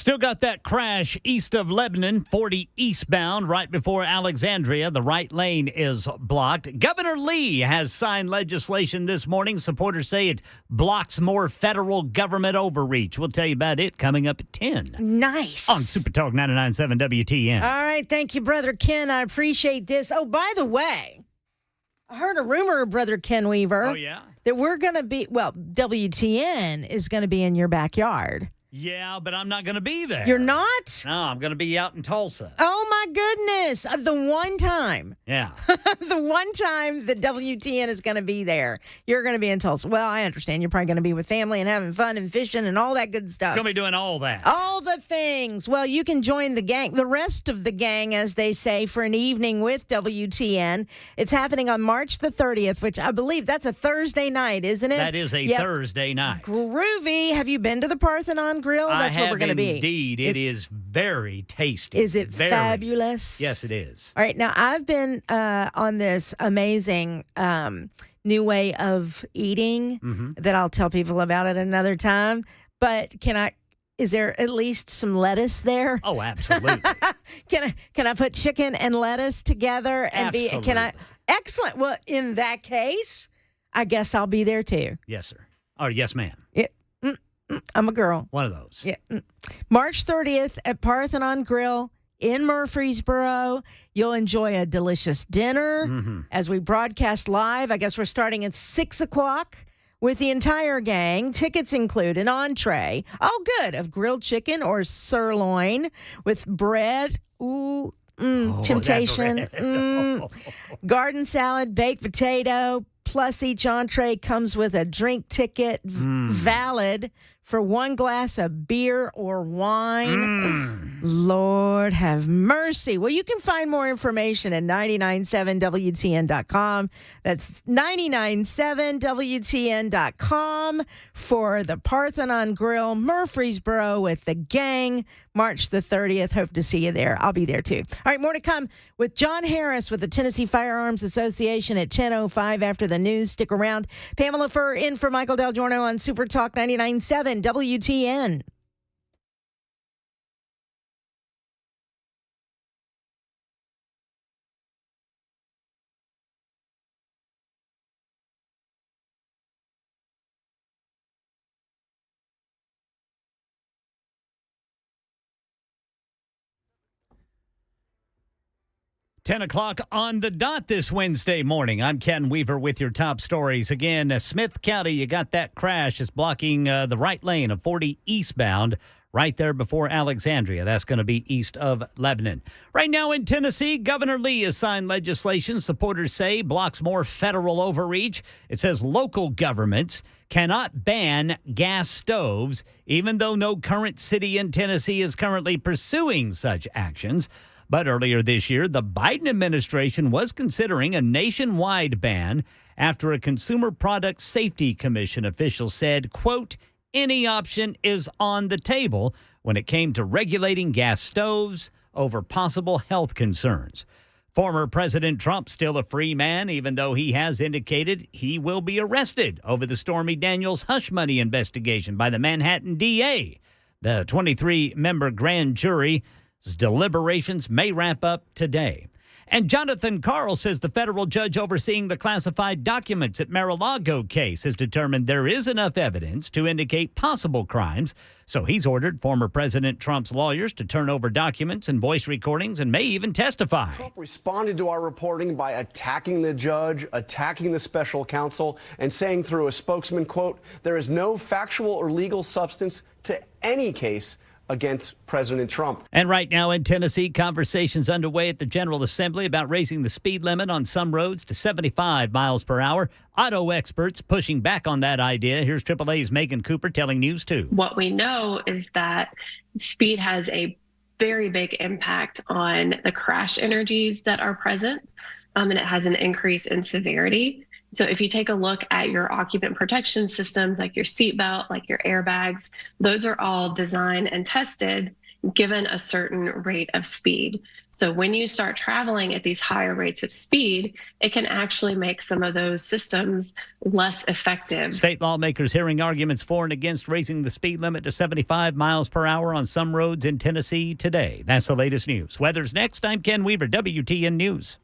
Still got that crash east of Lebanon, 40 eastbound, right before Alexandria. The right lane is blocked. Governor Lee has signed legislation this morning. Supporters say it blocks more federal government overreach. We'll tell you about it coming up at 10. Nice. On Super Talk 99.7 WTN. All right. Thank you, Brother Ken. I appreciate this. Oh, by the way, I heard a rumor, Brother Ken Weaver. Oh, yeah? That we're going to be, WTN is going to be in your backyard. Yeah, but I'm not going to be there. You're not? No, I'm going to be out in Tulsa. Oh, my goodness. The one time. Yeah. The one time that WTN is going to be there, you're going to be in Tulsa. Well, I understand. You're probably going to be with family and having fun and fishing and all that good stuff. Going to be doing all that. All the things. Well, you can join the gang, the rest of the gang, as they say, for an evening with WTN. It's happening on March the 30th, which I believe that's a Thursday night, isn't it? That is a Thursday night. Groovy. Have you been to the Parthenon Grill? That's where we're going to be. Indeed. It is very tasty. Is it fabulous? Yes, it is. All right. Now, I've been on this amazing new way of eating that I'll tell people about at another time. But is there at least some lettuce there? Oh, absolutely. Can I put chicken and lettuce together? And absolutely. Excellent. Well, in that case, I guess I'll be there too. Yes, sir. Or yes, ma'am. I'm a girl. One of those. Yeah. March 30th at Parthenon Grill in Murfreesboro. You'll enjoy a delicious dinner as we broadcast live. I guess we're starting at 6 o'clock with the entire gang. Tickets include an entree. Oh, good. Of grilled chicken or sirloin with bread. Ooh. Temptation. Garden salad, baked potato. Plus, each entree comes with a drink ticket valid for one glass of beer or wine. Lord have mercy. Well, you can find more information at 997WTN.com. That's 997WTN.com for the Parthenon Grill, Murfreesboro with the gang. March the 30th. Hope to see you there. I'll be there too. All right, more to come with John Harris with the Tennessee Firearms Association at 10:05 after the news. Stick around. Pamela Furr in for Michael DelGiorno on Super Talk 99.7 WTN. Ten o'clock on the dot this Wednesday morning. I'm Ken Weaver with your top stories. Again, Smith County, you got that crash. It's blocking the right lane of 40 eastbound right there before Alexandria. That's going to be east of Lebanon. Right now in Tennessee, Governor Lee has signed legislation supporters say blocks more federal overreach. It says local governments cannot ban gas stoves, even though no current city in Tennessee is currently pursuing such actions. But earlier this year, the Biden administration was considering a nationwide ban after a Consumer Product Safety Commission official said, quote, any option is on the table when it came to regulating gas stoves over possible health concerns. Former President Trump still a free man, even though he has indicated he will be arrested over the Stormy Daniels hush money investigation by the Manhattan DA. The 23-member grand jury's deliberations may wrap up today. And Jonathan Carl says the federal judge overseeing the classified documents at Mar-a-Lago case has determined there is enough evidence to indicate possible crimes. So he's ordered former President Trump's lawyers to turn over documents and voice recordings and may even testify. Trump responded to our reporting by attacking the judge, attacking the special counsel, and saying through a spokesman, quote, there is no factual or legal substance to any case against President Trump. And right now in Tennessee, conversations underway at the General Assembly about raising the speed limit on some roads to 75 miles per hour. Auto experts pushing back on that idea. Here's AAA's Megan Cooper telling News 2. What we know is that speed has a very big impact on the crash energies that are present, and it has an increase in severity. So if you take a look at your occupant protection systems, like your seatbelt, like your airbags, those are all designed and tested given a certain rate of speed. So when you start traveling at these higher rates of speed, it can actually make some of those systems less effective. State lawmakers hearing arguments for and against raising the speed limit to 75 miles per hour on some roads in Tennessee today. That's the latest news. Weather's next. I'm Ken Weaver, WTN News.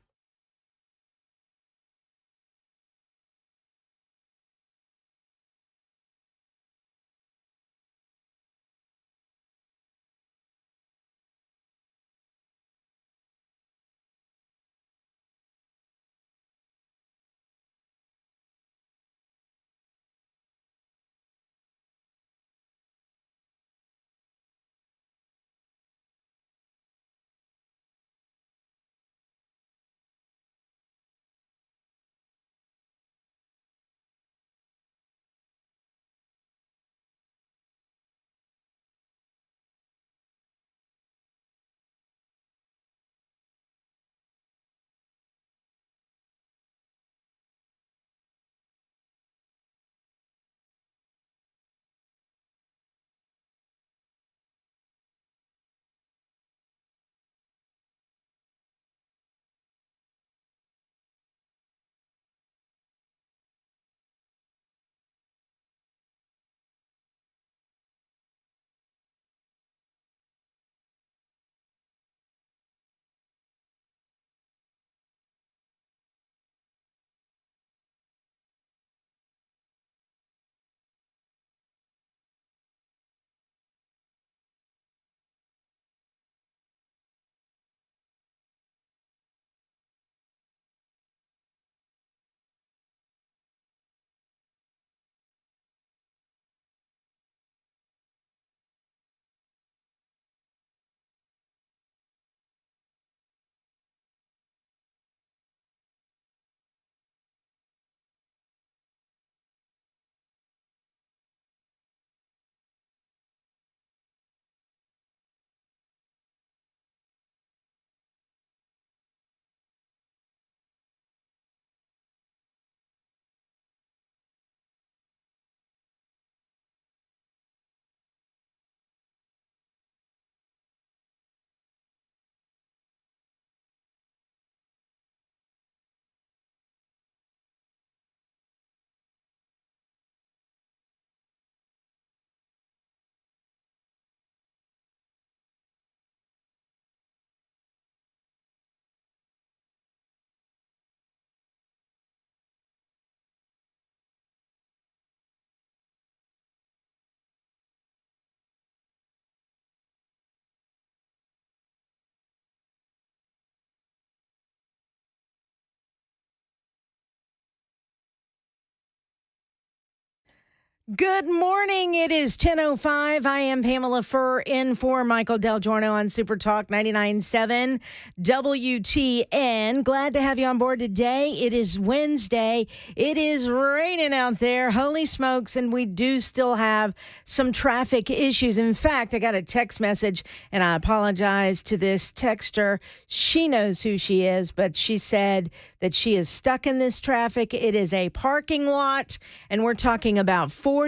Good morning. It is 10:05. I am Pamela Furr in for Michael DelGiorno on Super Talk 99.7 WTN. Glad to have you on board today. It is Wednesday. It is raining out there. Holy smokes. And we do still have some traffic issues. In fact, I got a text message, and I apologize to this texter. She knows who she is, but she said that she is stuck in this traffic. It is a parking lot, and we're talking about 40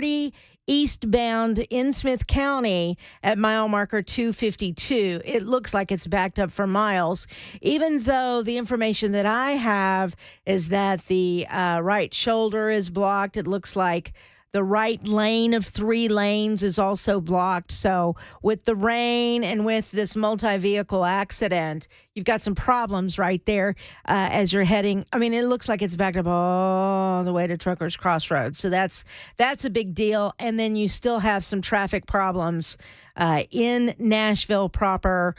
eastbound in Smith County at mile marker 252. It looks like it's backed up for miles, even though the information that I have is that the right shoulder is blocked. It looks like the right lane of 3 lanes is also blocked. So with the rain and with this multi-vehicle accident, you've got some problems right there as you're heading. I mean, it looks like it's backed up all the way to Truckers Crossroads. So that's a big deal. And then you still have some traffic problems in Nashville proper,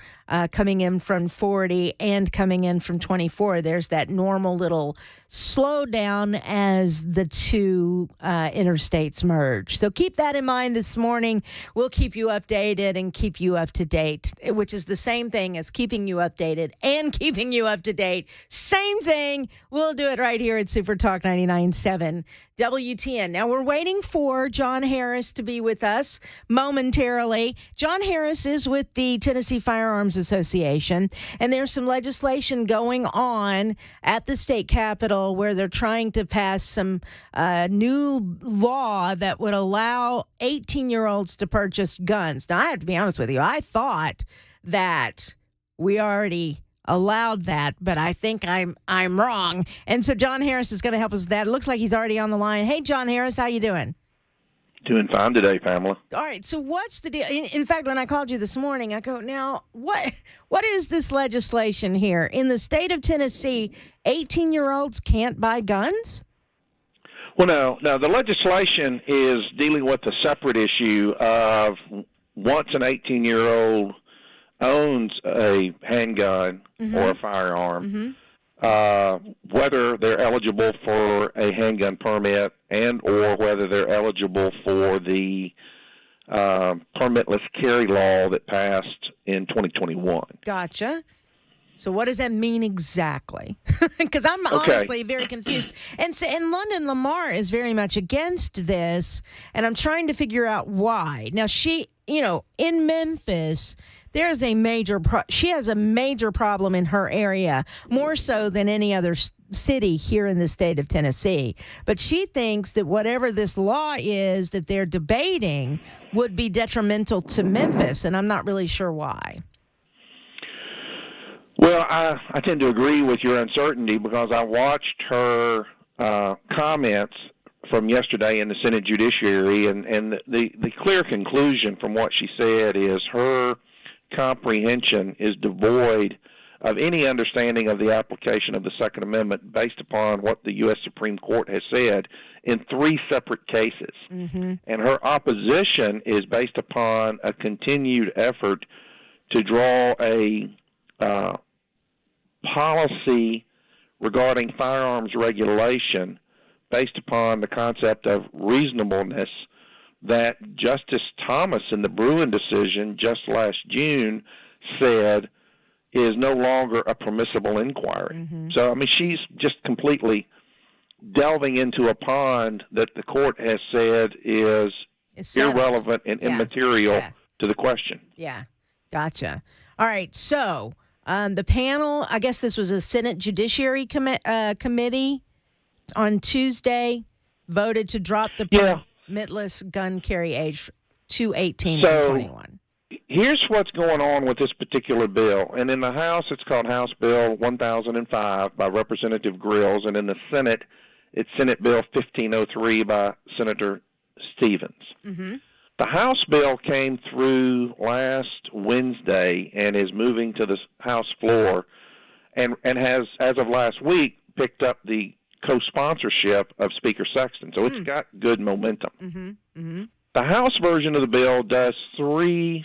coming in from 40 and coming in from 24. There's that normal little slowdown as the two interstates merge. So keep that in mind this morning. We'll keep you updated and keep you up to date, which is the same thing as keeping you updated and keeping you up to date. Same thing. We'll do it right here at Super Talk 99.7 WTN. Now, we're waiting for John Harris to be with us momentarily. John Harris is with the Tennessee Firearms Association, and there's some legislation going on at the state capitol where they're trying to pass some new law that would allow 18-year-olds to purchase guns. Now, I have to be honest with you. I thought that we already allowed that, but I think I'm wrong. And so John Harris is going to help us with that. It looks like he's already on the line. Hey, John Harris, how you doing? Doing fine today, Pamela. All right, so what's the deal? In fact, when I called you this morning, I go, now, what is this legislation here? In the state of Tennessee, 18-year-olds can't buy guns? Well, no, the legislation is dealing with a separate issue of once an 18-year-old owns a handgun or a firearm, whether they're eligible for a handgun permit and or whether they're eligible for the permitless carry law that passed in 2021. Gotcha. So what does that mean exactly? Because I'm honestly very confused. And London Lamar is very much against this, and I'm trying to figure out why. Now, she, in Memphis, there is a major she has a major problem in her area, more so than any other city here in the state of Tennessee. But she thinks that whatever this law is that they're debating would be detrimental to Memphis, and I'm not really sure why. Well, I tend to agree with your uncertainty because I watched her comments from yesterday in the Senate Judiciary, and the clear conclusion from what she said is her comprehension is devoid of any understanding of the application of the Second Amendment based upon what the U.S. Supreme Court has said in 3 separate cases. And her opposition is based upon a continued effort to draw a policy regarding firearms regulation based upon the concept of reasonableness that Justice Thomas in the Bruin decision just last June said is no longer a permissible inquiry. So, she's just completely delving into a pond that the court has said is irrelevant and immaterial to the question. Yeah, gotcha. All right, so the panel, I guess this was a Senate Judiciary Committee on Tuesday, voted to drop the permitless gun carry age to 18 from 21. Here's what's going on with this particular bill. And in the House, it's called House Bill 1005 by Representative Grills. And in the Senate, it's Senate Bill 1503 by Senator Stevens. The House bill came through last Wednesday and is moving to the House floor and has, as of last week, picked up the co-sponsorship of Speaker Sexton. So it's got good momentum. The House version of the bill does 3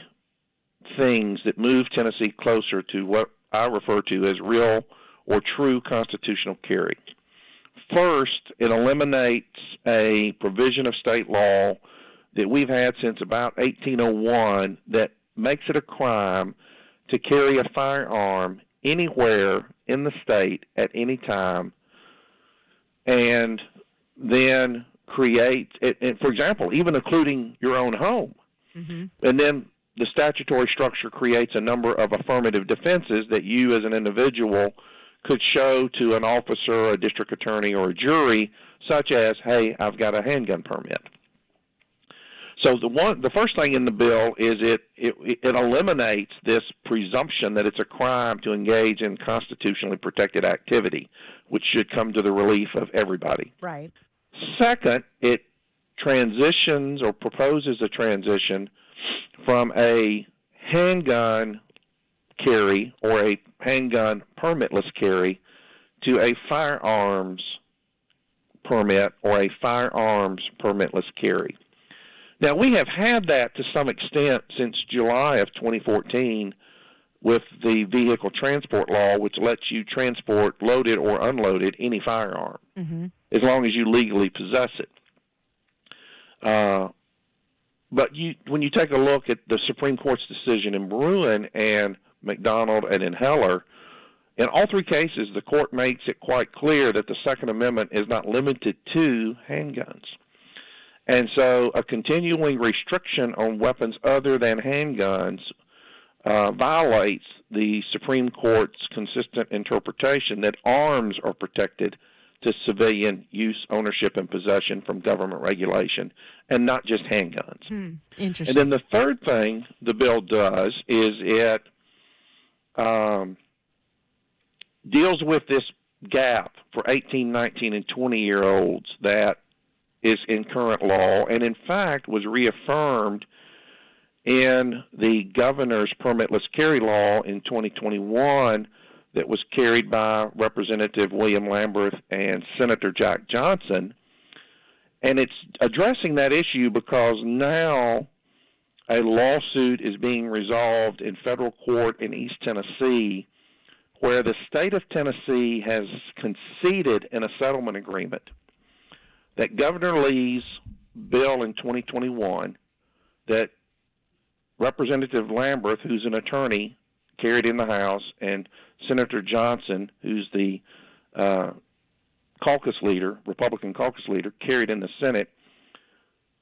things that move Tennessee closer to what I refer to as real or true constitutional carry. First, it eliminates a provision of state law that we've had since about 1801 that makes it a crime to carry a firearm anywhere in the state at any time, and then create, and for example, even including your own home. And then the statutory structure creates a number of affirmative defenses that you as an individual could show to an officer, a district attorney, or a jury, such as, hey, I've got a handgun permit. So the first thing in the bill is it eliminates this presumption that it's a crime to engage in constitutionally protected activity, which should come to the relief of everybody. Right. Second, it transitions or proposes a transition from a handgun carry or a handgun permitless carry to a firearms permit or a firearms permitless carry. Now, we have had that to some extent since July of 2014 with the vehicle transport law, which lets you transport loaded or unloaded any firearm as long as you legally possess it. But when you take a look at the Supreme Court's decision in Bruin and McDonald and in Heller, in all 3 cases, the court makes it quite clear that the Second Amendment is not limited to handguns. And so a continuing restriction on weapons other than handguns violates the Supreme Court's consistent interpretation that arms are protected to civilian use, ownership, and possession from government regulation, and not just handguns. Interesting. And then the third thing the bill does is it deals with this gap for 18, 19, and 20-year-olds that is in current law, and in fact was reaffirmed in the governor's permitless carry law in 2021 that was carried by Representative William Lamberth and Senator Jack Johnson. And it's addressing that issue because now a lawsuit is being resolved in federal court in East Tennessee where the state of Tennessee has conceded in a settlement agreement that Governor Lee's bill in 2021 that Representative Lamberth, who's an attorney, carried in the House, and Senator Johnson, who's the caucus leader, Republican caucus leader, carried in the Senate,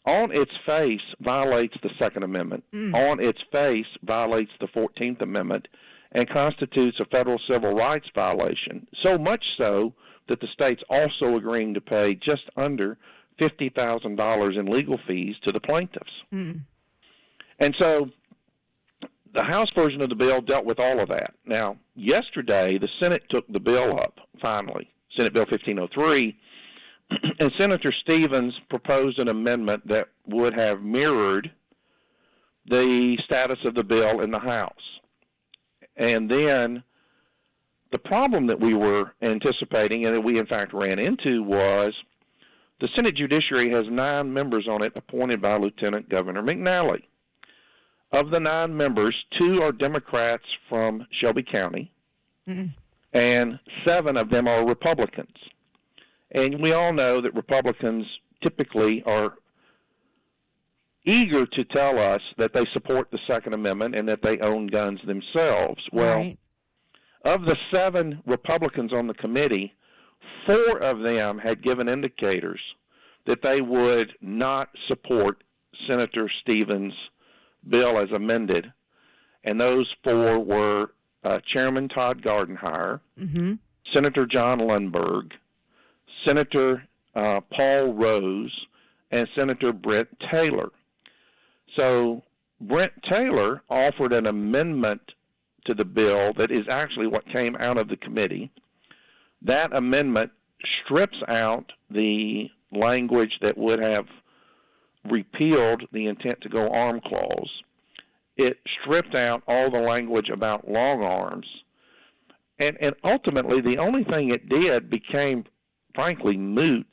on its face violates the Second Amendment, on its face violates the 14th Amendment, and constitutes a federal civil rights violation, so much so that the state's also agreeing to pay just under $50,000 in legal fees to the plaintiffs. And so the House version of the bill dealt with all of that. Now, yesterday, the Senate took the bill up, finally, Senate Bill 1503, and Senator Stevens proposed an amendment that would have mirrored the status of the bill in the House. And then the problem that we were anticipating and that we, in fact, ran into was the Senate Judiciary has 9 members on it appointed by Lieutenant Governor McNally. Of the 9 members, 2 are Democrats from Shelby County, and 7 of them are Republicans. And we all know that Republicans typically are eager to tell us that they support the Second Amendment and that they own guns themselves. Well, of the 7 Republicans on the committee, 4 of them had given indicators that they would not support Senator Stevens' bill as amended, and those 4 were Chairman Todd Gardenhire, Senator John Lundberg, Senator Paul Rose, and Senator Brent Taylor. So Brent Taylor offered an amendment to the bill that is actually what came out of the committee. That amendment strips out the language that would have repealed the intent to go armed clause. It stripped out all the language about long arms. And ultimately, the only thing it did became, frankly, moot,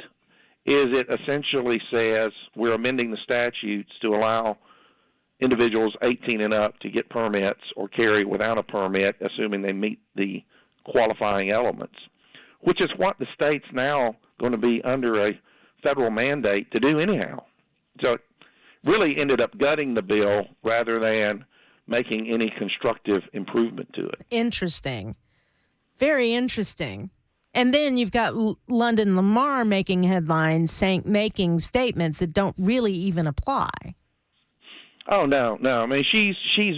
is it essentially says we're amending the statutes to allow individuals 18 and up to get permits or carry without a permit, assuming they meet the qualifying elements, which is what the state's now going to be under a federal mandate to do anyhow. So it really ended up gutting the bill rather than making any constructive improvement to it. Interesting. Very interesting. And then you've got London Lamar making headlines, making statements that don't really even apply. Oh, no. I mean, she's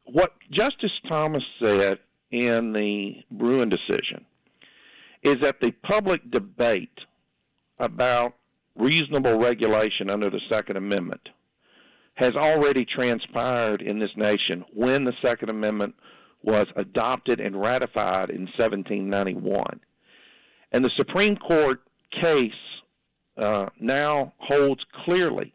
what Justice Thomas said in the Bruin decision is that the public debate about reasonable regulation under the Second Amendment has already transpired in this nation when the Second Amendment was adopted and ratified in 1791. And the Supreme Court case now holds clearly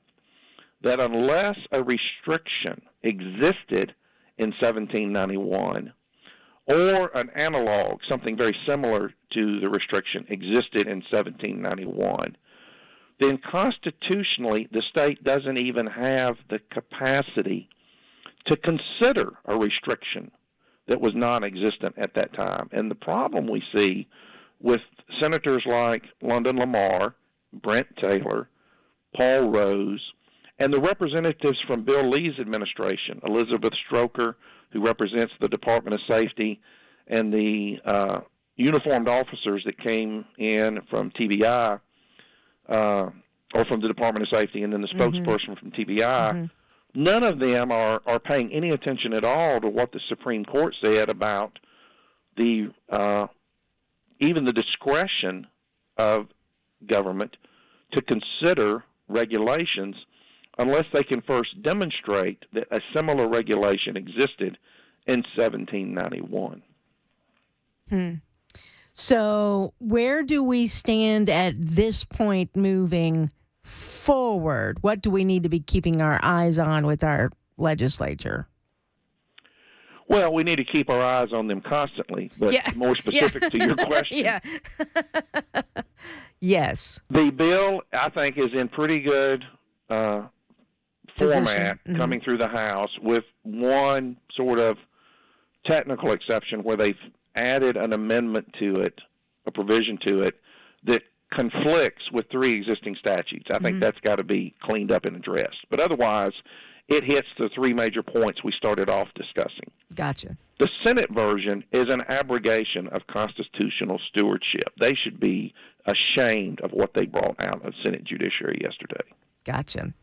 that unless a restriction existed in 1791 or an analog, something very similar to the restriction, existed in 1791, then constitutionally the state doesn't even have the capacity to consider a restriction that was non-existent at that time. And the problem we see with senators like London Lamar, Brent Taylor, Paul Rose, and the representatives from Bill Lee's administration, Elizabeth Stroker, who represents the Department of Safety, and the uniformed officers that came in from TBI, or from the Department of Safety, and then the spokesperson from TBI, none of them are paying any attention at all to what the Supreme Court said about the even the discretion of government to consider regulations unless they can first demonstrate that a similar regulation existed in 1791. So where do we stand at this point moving forward? What do we need to be keeping our eyes on with our legislature? Well, we need to keep our eyes on them constantly, but more specific to your question. Yes. The bill, I think, is in pretty good format coming through the House, with one sort of technical exception where they've added an amendment to it, a provision to it, that conflicts with 3 existing statutes. I think that's got to be cleaned up and addressed. But otherwise, it hits the 3 major points we started off discussing. Gotcha. The Senate version is an abrogation of constitutional stewardship. They should be ashamed of what they brought out of Senate Judiciary yesterday. Gotcha.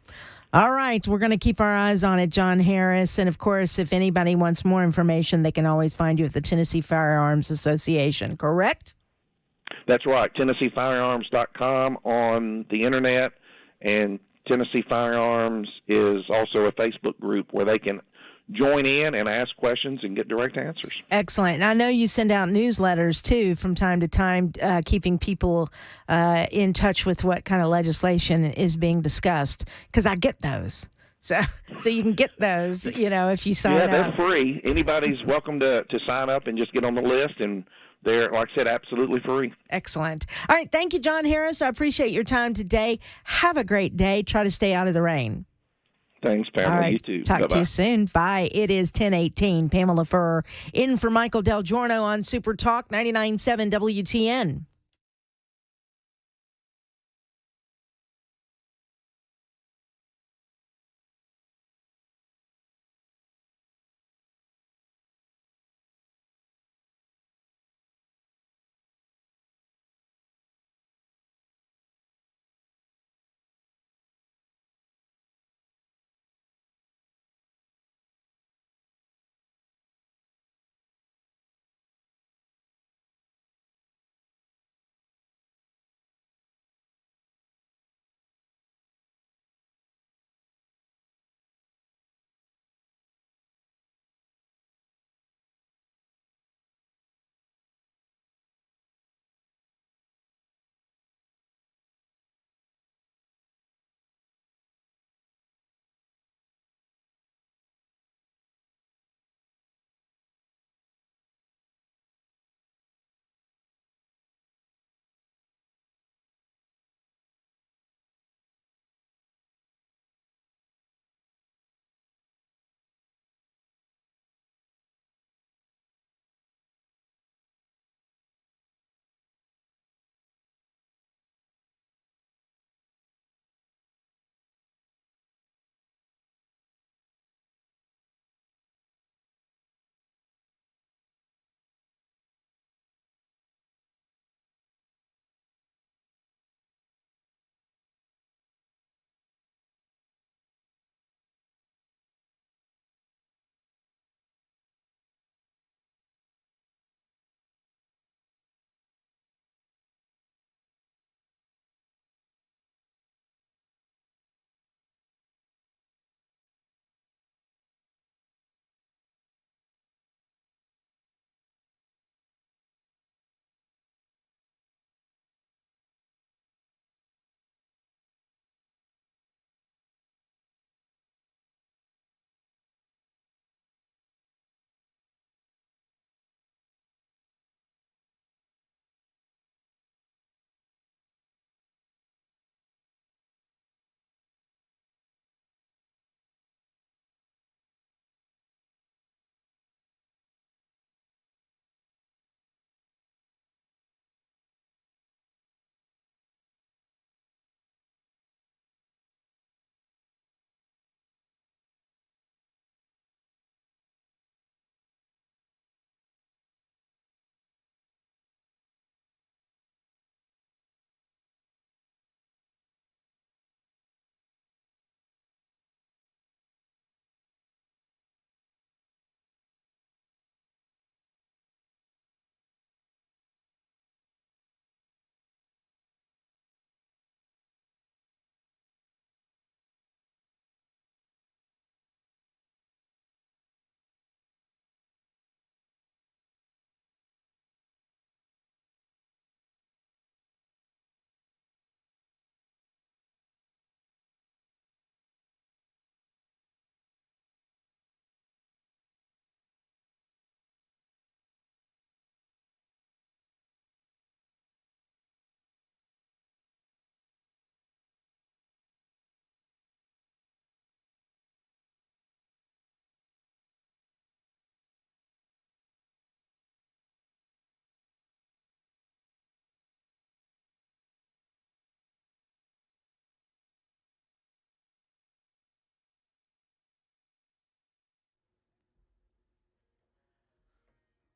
All right. We're going to keep our eyes on it, John Harris. And, of course, if anybody wants more information, they can always find you at the Tennessee Firearms Association, correct? That's right. TennesseeFirearms.com on the Internet, and Tennessee Firearms is also a Facebook group where they can join in and ask questions and get direct answers. Excellent. And I know you send out newsletters, too, from time to time, keeping people in touch with what kind of legislation is being discussed, because I get those. So you can get those, if you sign up. Yeah, they're free. Anybody's welcome to sign up and just get on the list, and they're, like I said, absolutely free. Excellent. All right. Thank you, John Harris. I appreciate your time today. Have a great day. Try to stay out of the rain. Thanks, Pamela. All right. You too. Talk Bye-bye. to you soon. Bye. It is 10:18. Pamela Furr in for Michael DelGiorno on Super Talk 99.7 WTN.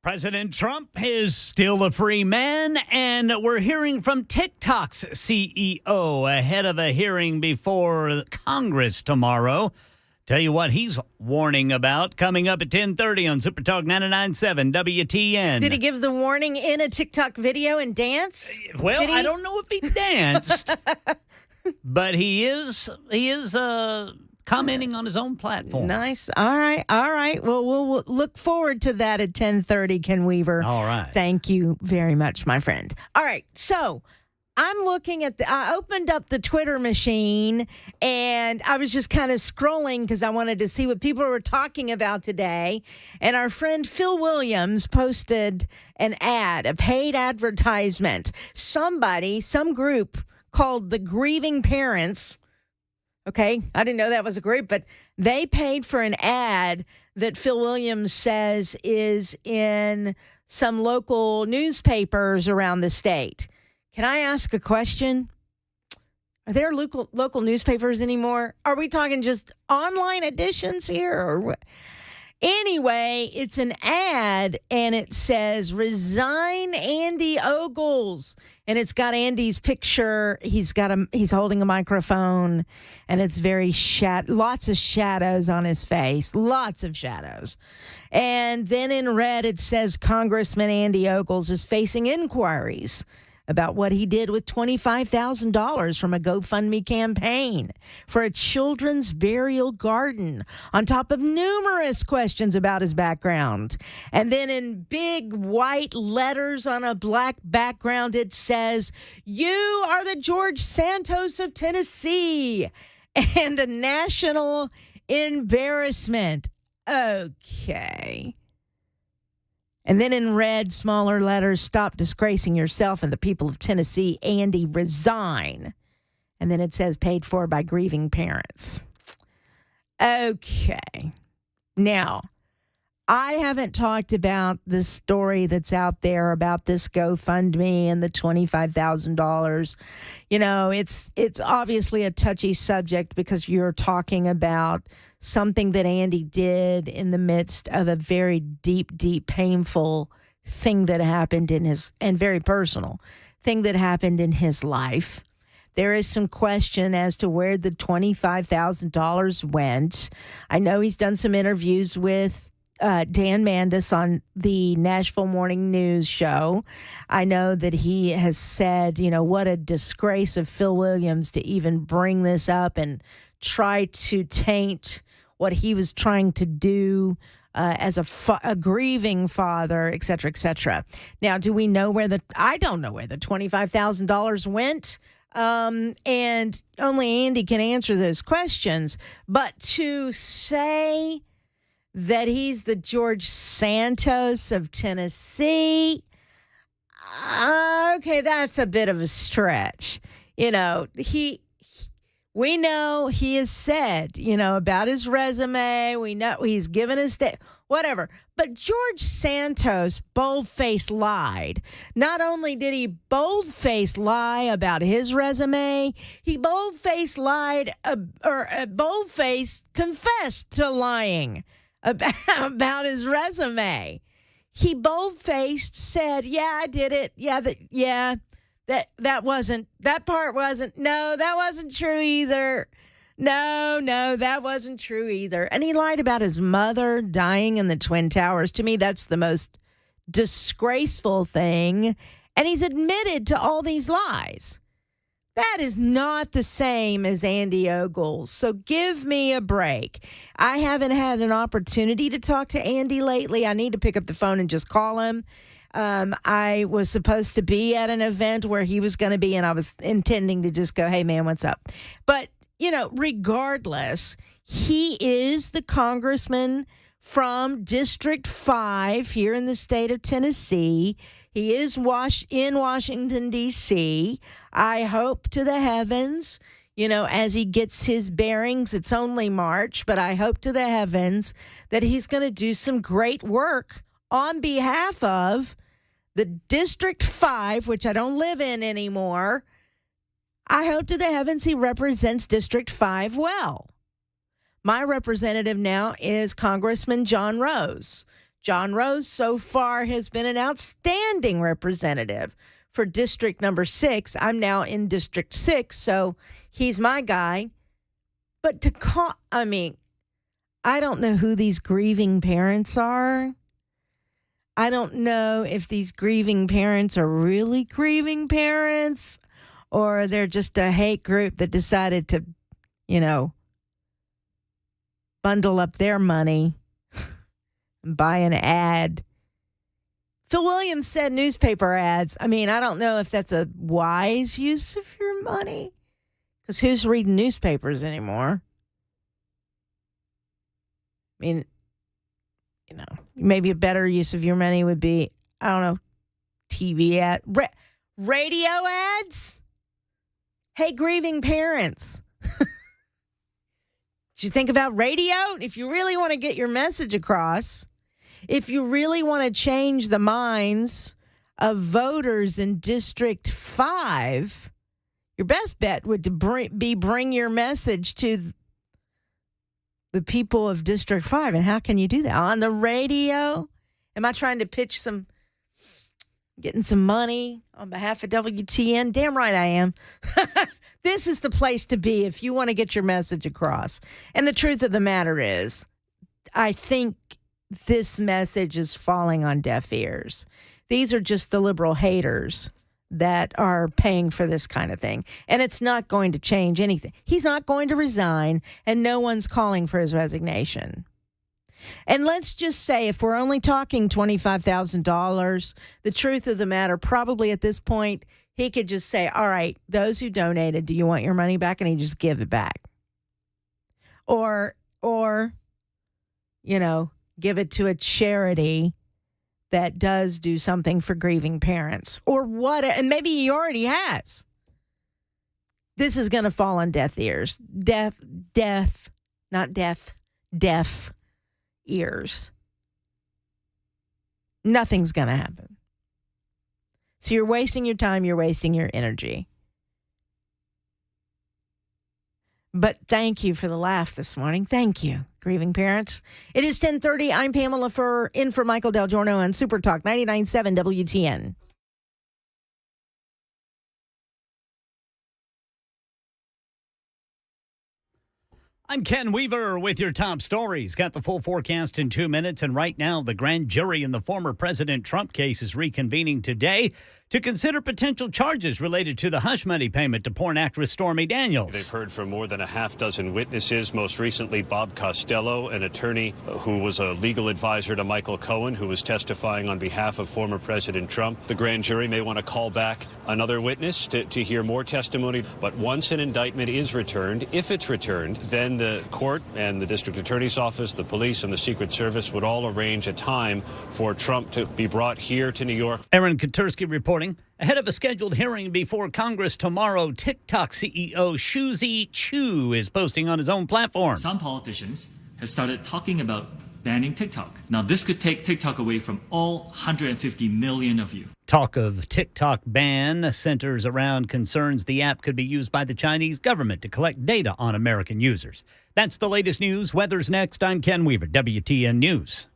President Trump is still a free man, and we're hearing from TikTok's CEO ahead of a hearing before Congress tomorrow. Tell you what he's warning about coming up at 10:30 on Super Talk 99.7 WTN. Did he give the warning in a TikTok video and dance? Well, I don't know if he danced, but he is commenting on his own platform. Nice. All right. Well, we'll look forward to that at 10:30, Ken Weaver. All right. Thank you very much, my friend. All right. So I'm looking at I opened up the Twitter machine and I was just kind of scrolling because I wanted to see what people were talking about today. And our friend Phil Williams posted an ad, a paid advertisement. Some group called the Grieving Parents. Okay, I didn't know that was a group, but they paid for an ad that Phil Williams says is in some local newspapers around the state. Can I ask a question? Are there local newspapers anymore? Are we talking just online editions here? Or what? Anyway, it's an ad, and it says, "Resign Andy Ogles." And it's got Andy's picture. He's holding a microphone, and it's very lots of shadows on his face. Lots of shadows. And then in red, it says, "Congressman Andy Ogles is facing inquiries about what he did with $25,000 from a GoFundMe campaign for a children's burial garden, on top of numerous questions about his background." And then in big white letters on a black background, it says, "You are the George Santos of Tennessee and a national embarrassment." Okay. And then in red, smaller letters, "Stop disgracing yourself and the people of Tennessee. Andy, resign." And then it says, "Paid for by grieving parents." Okay. Now, I haven't talked about the story that's out there about this GoFundMe and the $25,000. You know, it's obviously a touchy subject because you're talking about something that Andy did in the midst of a very deep, painful thing that happened and very personal thing that happened in his life. There is some question as to where the $25,000 went. I know he's done some interviews with Dan Mandis on the Nashville Morning News show. I know that he has said, what a disgrace of Phil Williams to even bring this up and try to taint what he was trying to do as a grieving father, et cetera, et cetera. Now, do we know I don't know where the $25,000 went. And only Andy can answer those questions. But to say that he's the George Santos of Tennessee, okay, that's a bit of a stretch. We know he has said, about his resume. We know he's given his whatever. But George Santos bold-faced lied. Not only did he bold-faced lie about his resume, he bold-faced bold-faced confessed to lying about his resume. He bold-faced said, "Yeah, I did it. That wasn't true either. No, that wasn't true either." And he lied about his mother dying in the Twin Towers. To me, that's the most disgraceful thing. And he's admitted to all these lies. That is not the same as Andy Ogles. So give me a break. I haven't had an opportunity to talk to Andy lately. I need to pick up the phone and just call him. I was supposed to be at an event where he was going to be, and I was intending to just go, "Hey, man, what's up?" But, regardless, he is the congressman from District 5 here in the state of Tennessee. He is in Washington, D.C. I hope to the heavens, as he gets his bearings. It's only March, but I hope to the heavens that he's going to do some great work on behalf of the District 5, which I don't live in anymore. I hope to the heavens he represents District 5 well. My representative now is Congressman John Rose. John Rose so far has been an outstanding representative for District number 6. I'm now in District 6, so he's my guy. But I don't know who these grieving parents are. I don't know if these grieving parents are really grieving parents or they're just a hate group that decided to, bundle up their money and buy an ad. Phil Williams said newspaper ads. I don't know if that's a wise use of your money because who's reading newspapers anymore? Maybe a better use of your money would be, I don't know, TV ad, radio ads. Hey, grieving parents. Did you think about radio? If you really want to get your message across, if you really want to change the minds of voters in District 5, your best bet would be bring your message to the people of District 5. And how can you do that? On the radio? Am I trying to pitch getting some money on behalf of WTN? Damn right I am. This is the place to be if you want to get your message across. And the truth of the matter is, I think this message is falling on deaf ears. These are just the liberal haters that are paying for this kind of thing. And it's not going to change anything. He's not going to resign, and no one's calling for his resignation. And let's just say if we're only talking $25,000, the truth of the matter, probably at this point, he could just say, all right, those who donated, do you want your money back? And he just give it back. Or give it to a charity that does do something for grieving parents or what, and maybe he already has. This is going to fall on deaf ears. Deaf ears. Nothing's going to happen. So you're wasting your time, you're wasting your energy. But thank you for the laugh this morning. Thank you, grieving parents. It is 10:30. I'm Pamela Furr, in for Michael DelGiorno on Super Talk 99.7 WTN. I'm Ken Weaver with your top stories. Got the full forecast in 2 minutes. And right now, the grand jury in the former President Trump case is reconvening today to consider potential charges related to the hush money payment to porn actress Stormy Daniels. They've heard from more than a half dozen witnesses, most recently Bob Costello, an attorney who was a legal advisor to Michael Cohen, who was testifying on behalf of former President Trump. The grand jury may want to call back another witness to hear more testimony. But once an indictment is returned, if it's returned, then the court and the district attorney's office, the police and the Secret Service would all arrange a time for Trump to be brought here to New York. Aaron Katursky reporting. Ahead of a scheduled hearing before Congress tomorrow, TikTok CEO Shuzi Chu is posting on his own platform. Some politicians have started talking about banning TikTok. Now, this could take TikTok away from all 150 million of you. Talk of TikTok ban centers around concerns the app could be used by the Chinese government to collect data on American users. That's the latest news. Weather's next. I'm Ken Weaver, WTN News.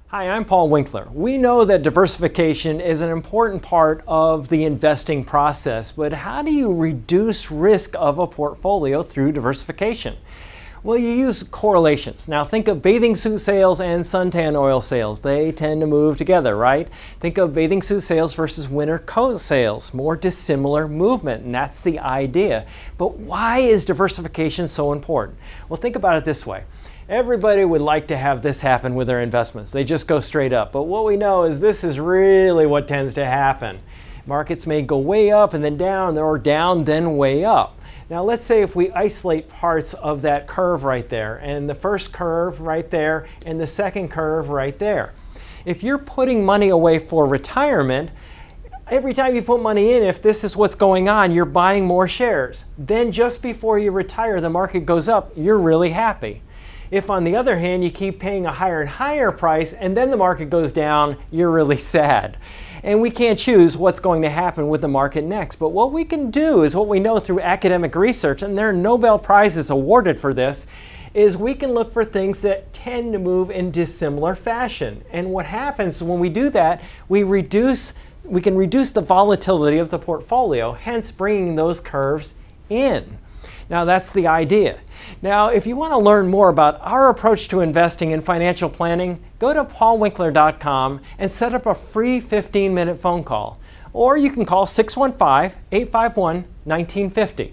Hi, I'm Paul Winkler. We know that diversification is an important part of the investing process, but how do you reduce risk of a portfolio through diversification? Well, you use correlations. Now think of bathing suit sales and suntan oil sales. They tend to move together, right? Think of bathing suit sales versus winter coat sales. More dissimilar movement, and that's the idea. But why is diversification so important? Well, think about it this way. Everybody would like to have this happen with their investments. They just go straight up. But what we know is this is really what tends to happen. Markets may go way up and then down, or down, then way up. Now let's say if we isolate parts of that curve right there, and the first curve right there, and the second curve right there. If you're putting money away for retirement, every time you put money in, if this is what's going on, you're buying more shares. Then just before you retire, the market goes up, you're really happy. If, on the other hand, you keep paying a higher and higher price and then the market goes down, you're really sad. And we can't choose what's going to happen with the market next. But what we can do is what we know through academic research, and there are Nobel Prizes awarded for this, is we can look for things that tend to move in dissimilar fashion. And what happens when we do that, we can reduce the volatility of the portfolio, hence bringing those curves in. Now, that's the idea. Now, if you want to learn more about our approach to investing in financial planning, go to paulwinkler.com and set up a free 15-minute phone call. Or you can call 615-851-1950.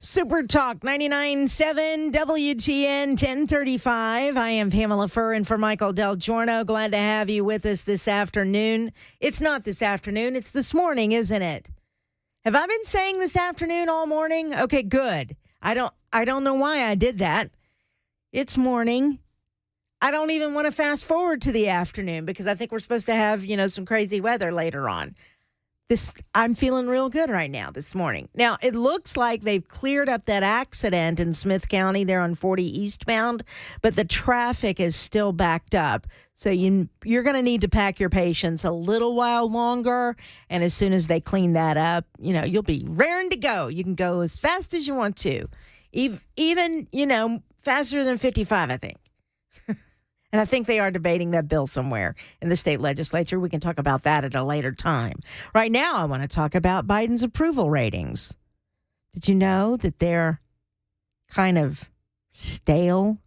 Super Talk 99.7 WTN 1035. I am Pamela Furr in for Michael DelGiorno. Glad to have you with us this afternoon. It's not this afternoon. It's this morning, isn't it? Have I been saying this afternoon all morning? Okay, good. I don't know why I did that. It's morning. I don't even want to fast forward to the afternoon because I think we're supposed to have, some crazy weather later on. I'm feeling real good right now this morning. Now, it looks like they've cleared up that accident in Smith County there on 40 eastbound, but the traffic is still backed up. So you're going to need to pack your patience a little while longer. And as soon as they clean that up, you'll be raring to go. You can go as fast as you want to, even faster than 55, I think. And I think they are debating that bill somewhere in the state legislature. We can talk about that at a later time. Right now, I want to talk about Biden's approval ratings. Did you know that they're kind of stale,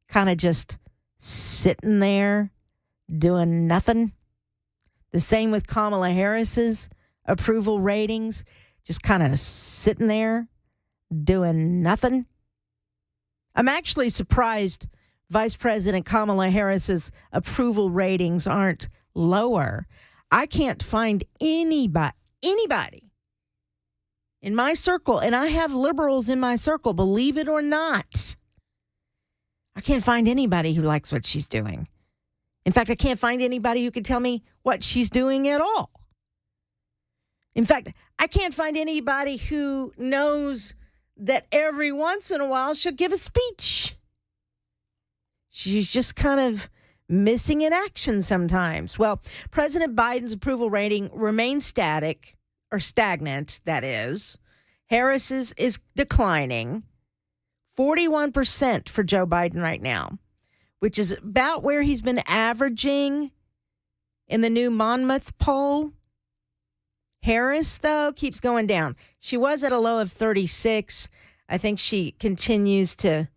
kind of just sitting there doing nothing? The same with Kamala Harris's approval ratings, just kind of sitting there doing nothing. I'm actually surprised Vice President Kamala Harris's approval ratings aren't lower. I can't find anybody in my circle, and I have liberals in my circle, believe it or not. I can't find anybody who likes what she's doing. In fact, I can't find anybody who can tell me what she's doing at all. In fact, I can't find anybody who knows that every once in a while she'll give a speech. She's just kind of missing in action sometimes. Well, President Biden's approval rating remains stagnant, that is. Harris's is declining. 41% for Joe Biden right now, which is about where he's been averaging in the new Monmouth poll. Harris, though, keeps going down. She was at a low of 36. I think she continues to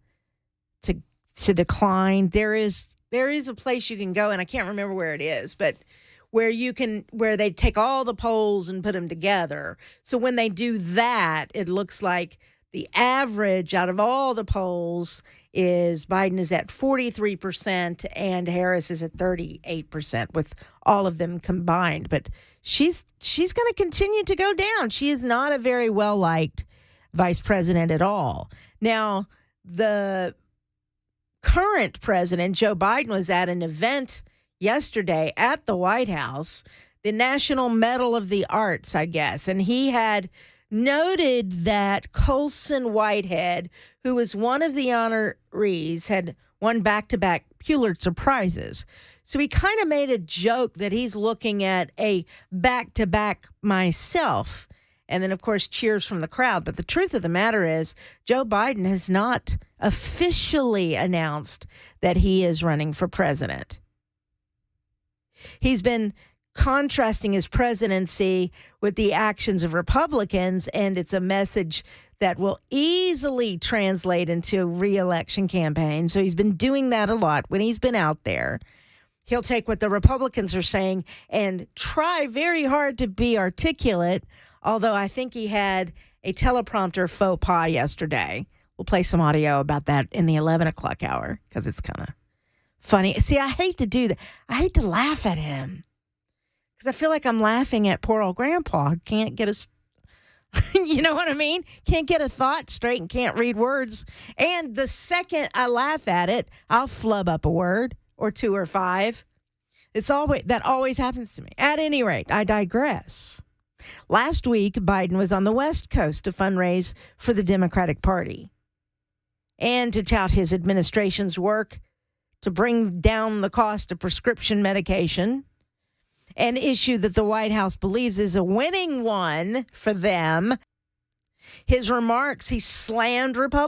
decline. There is a place you can go, and I can't remember where it is, but where they take all the polls and put them together. So when they do that, it looks like the average out of all the polls is Biden is at 43% and Harris is at 38% with all of them combined. But she's going to continue to go down. She is not a very well-liked vice president at all. Now, the current president, Joe Biden, was at an event yesterday at the White House, the National Medal of the Arts, I guess, and he had noted that Colson Whitehead, who was one of the honorees, had won back-to-back Pulitzer Prizes. So he kind of made a joke that he's looking at a back-to-back myself. And then, of course, cheers from the crowd. But the truth of the matter is, Joe Biden has not officially announced that he is running for president. He's been contrasting his presidency with the actions of Republicans, and it's a message that will easily translate into a re-election campaign. So he's been doing that a lot when he's been out there. He'll take what the Republicans are saying and try very hard to be articulate, although I think he had a teleprompter faux pas yesterday. We'll play some audio about that in the 11 o'clock hour because it's kind of funny. See, I hate to do that. I hate to laugh at him. Because I feel like I'm laughing at poor old grandpa. Can't get a, you know what I mean? Can't get a thought straight and can't read words. And the second I laugh at it, I'll flub up a word or two or five. That always happens to me. At any rate, I digress. Last week, Biden was on the West Coast to fundraise for the Democratic Party and to tout his administration's work to bring down the cost of prescription medication, an issue that the White House believes is a winning one for them. His remarks, he slammed Republicans.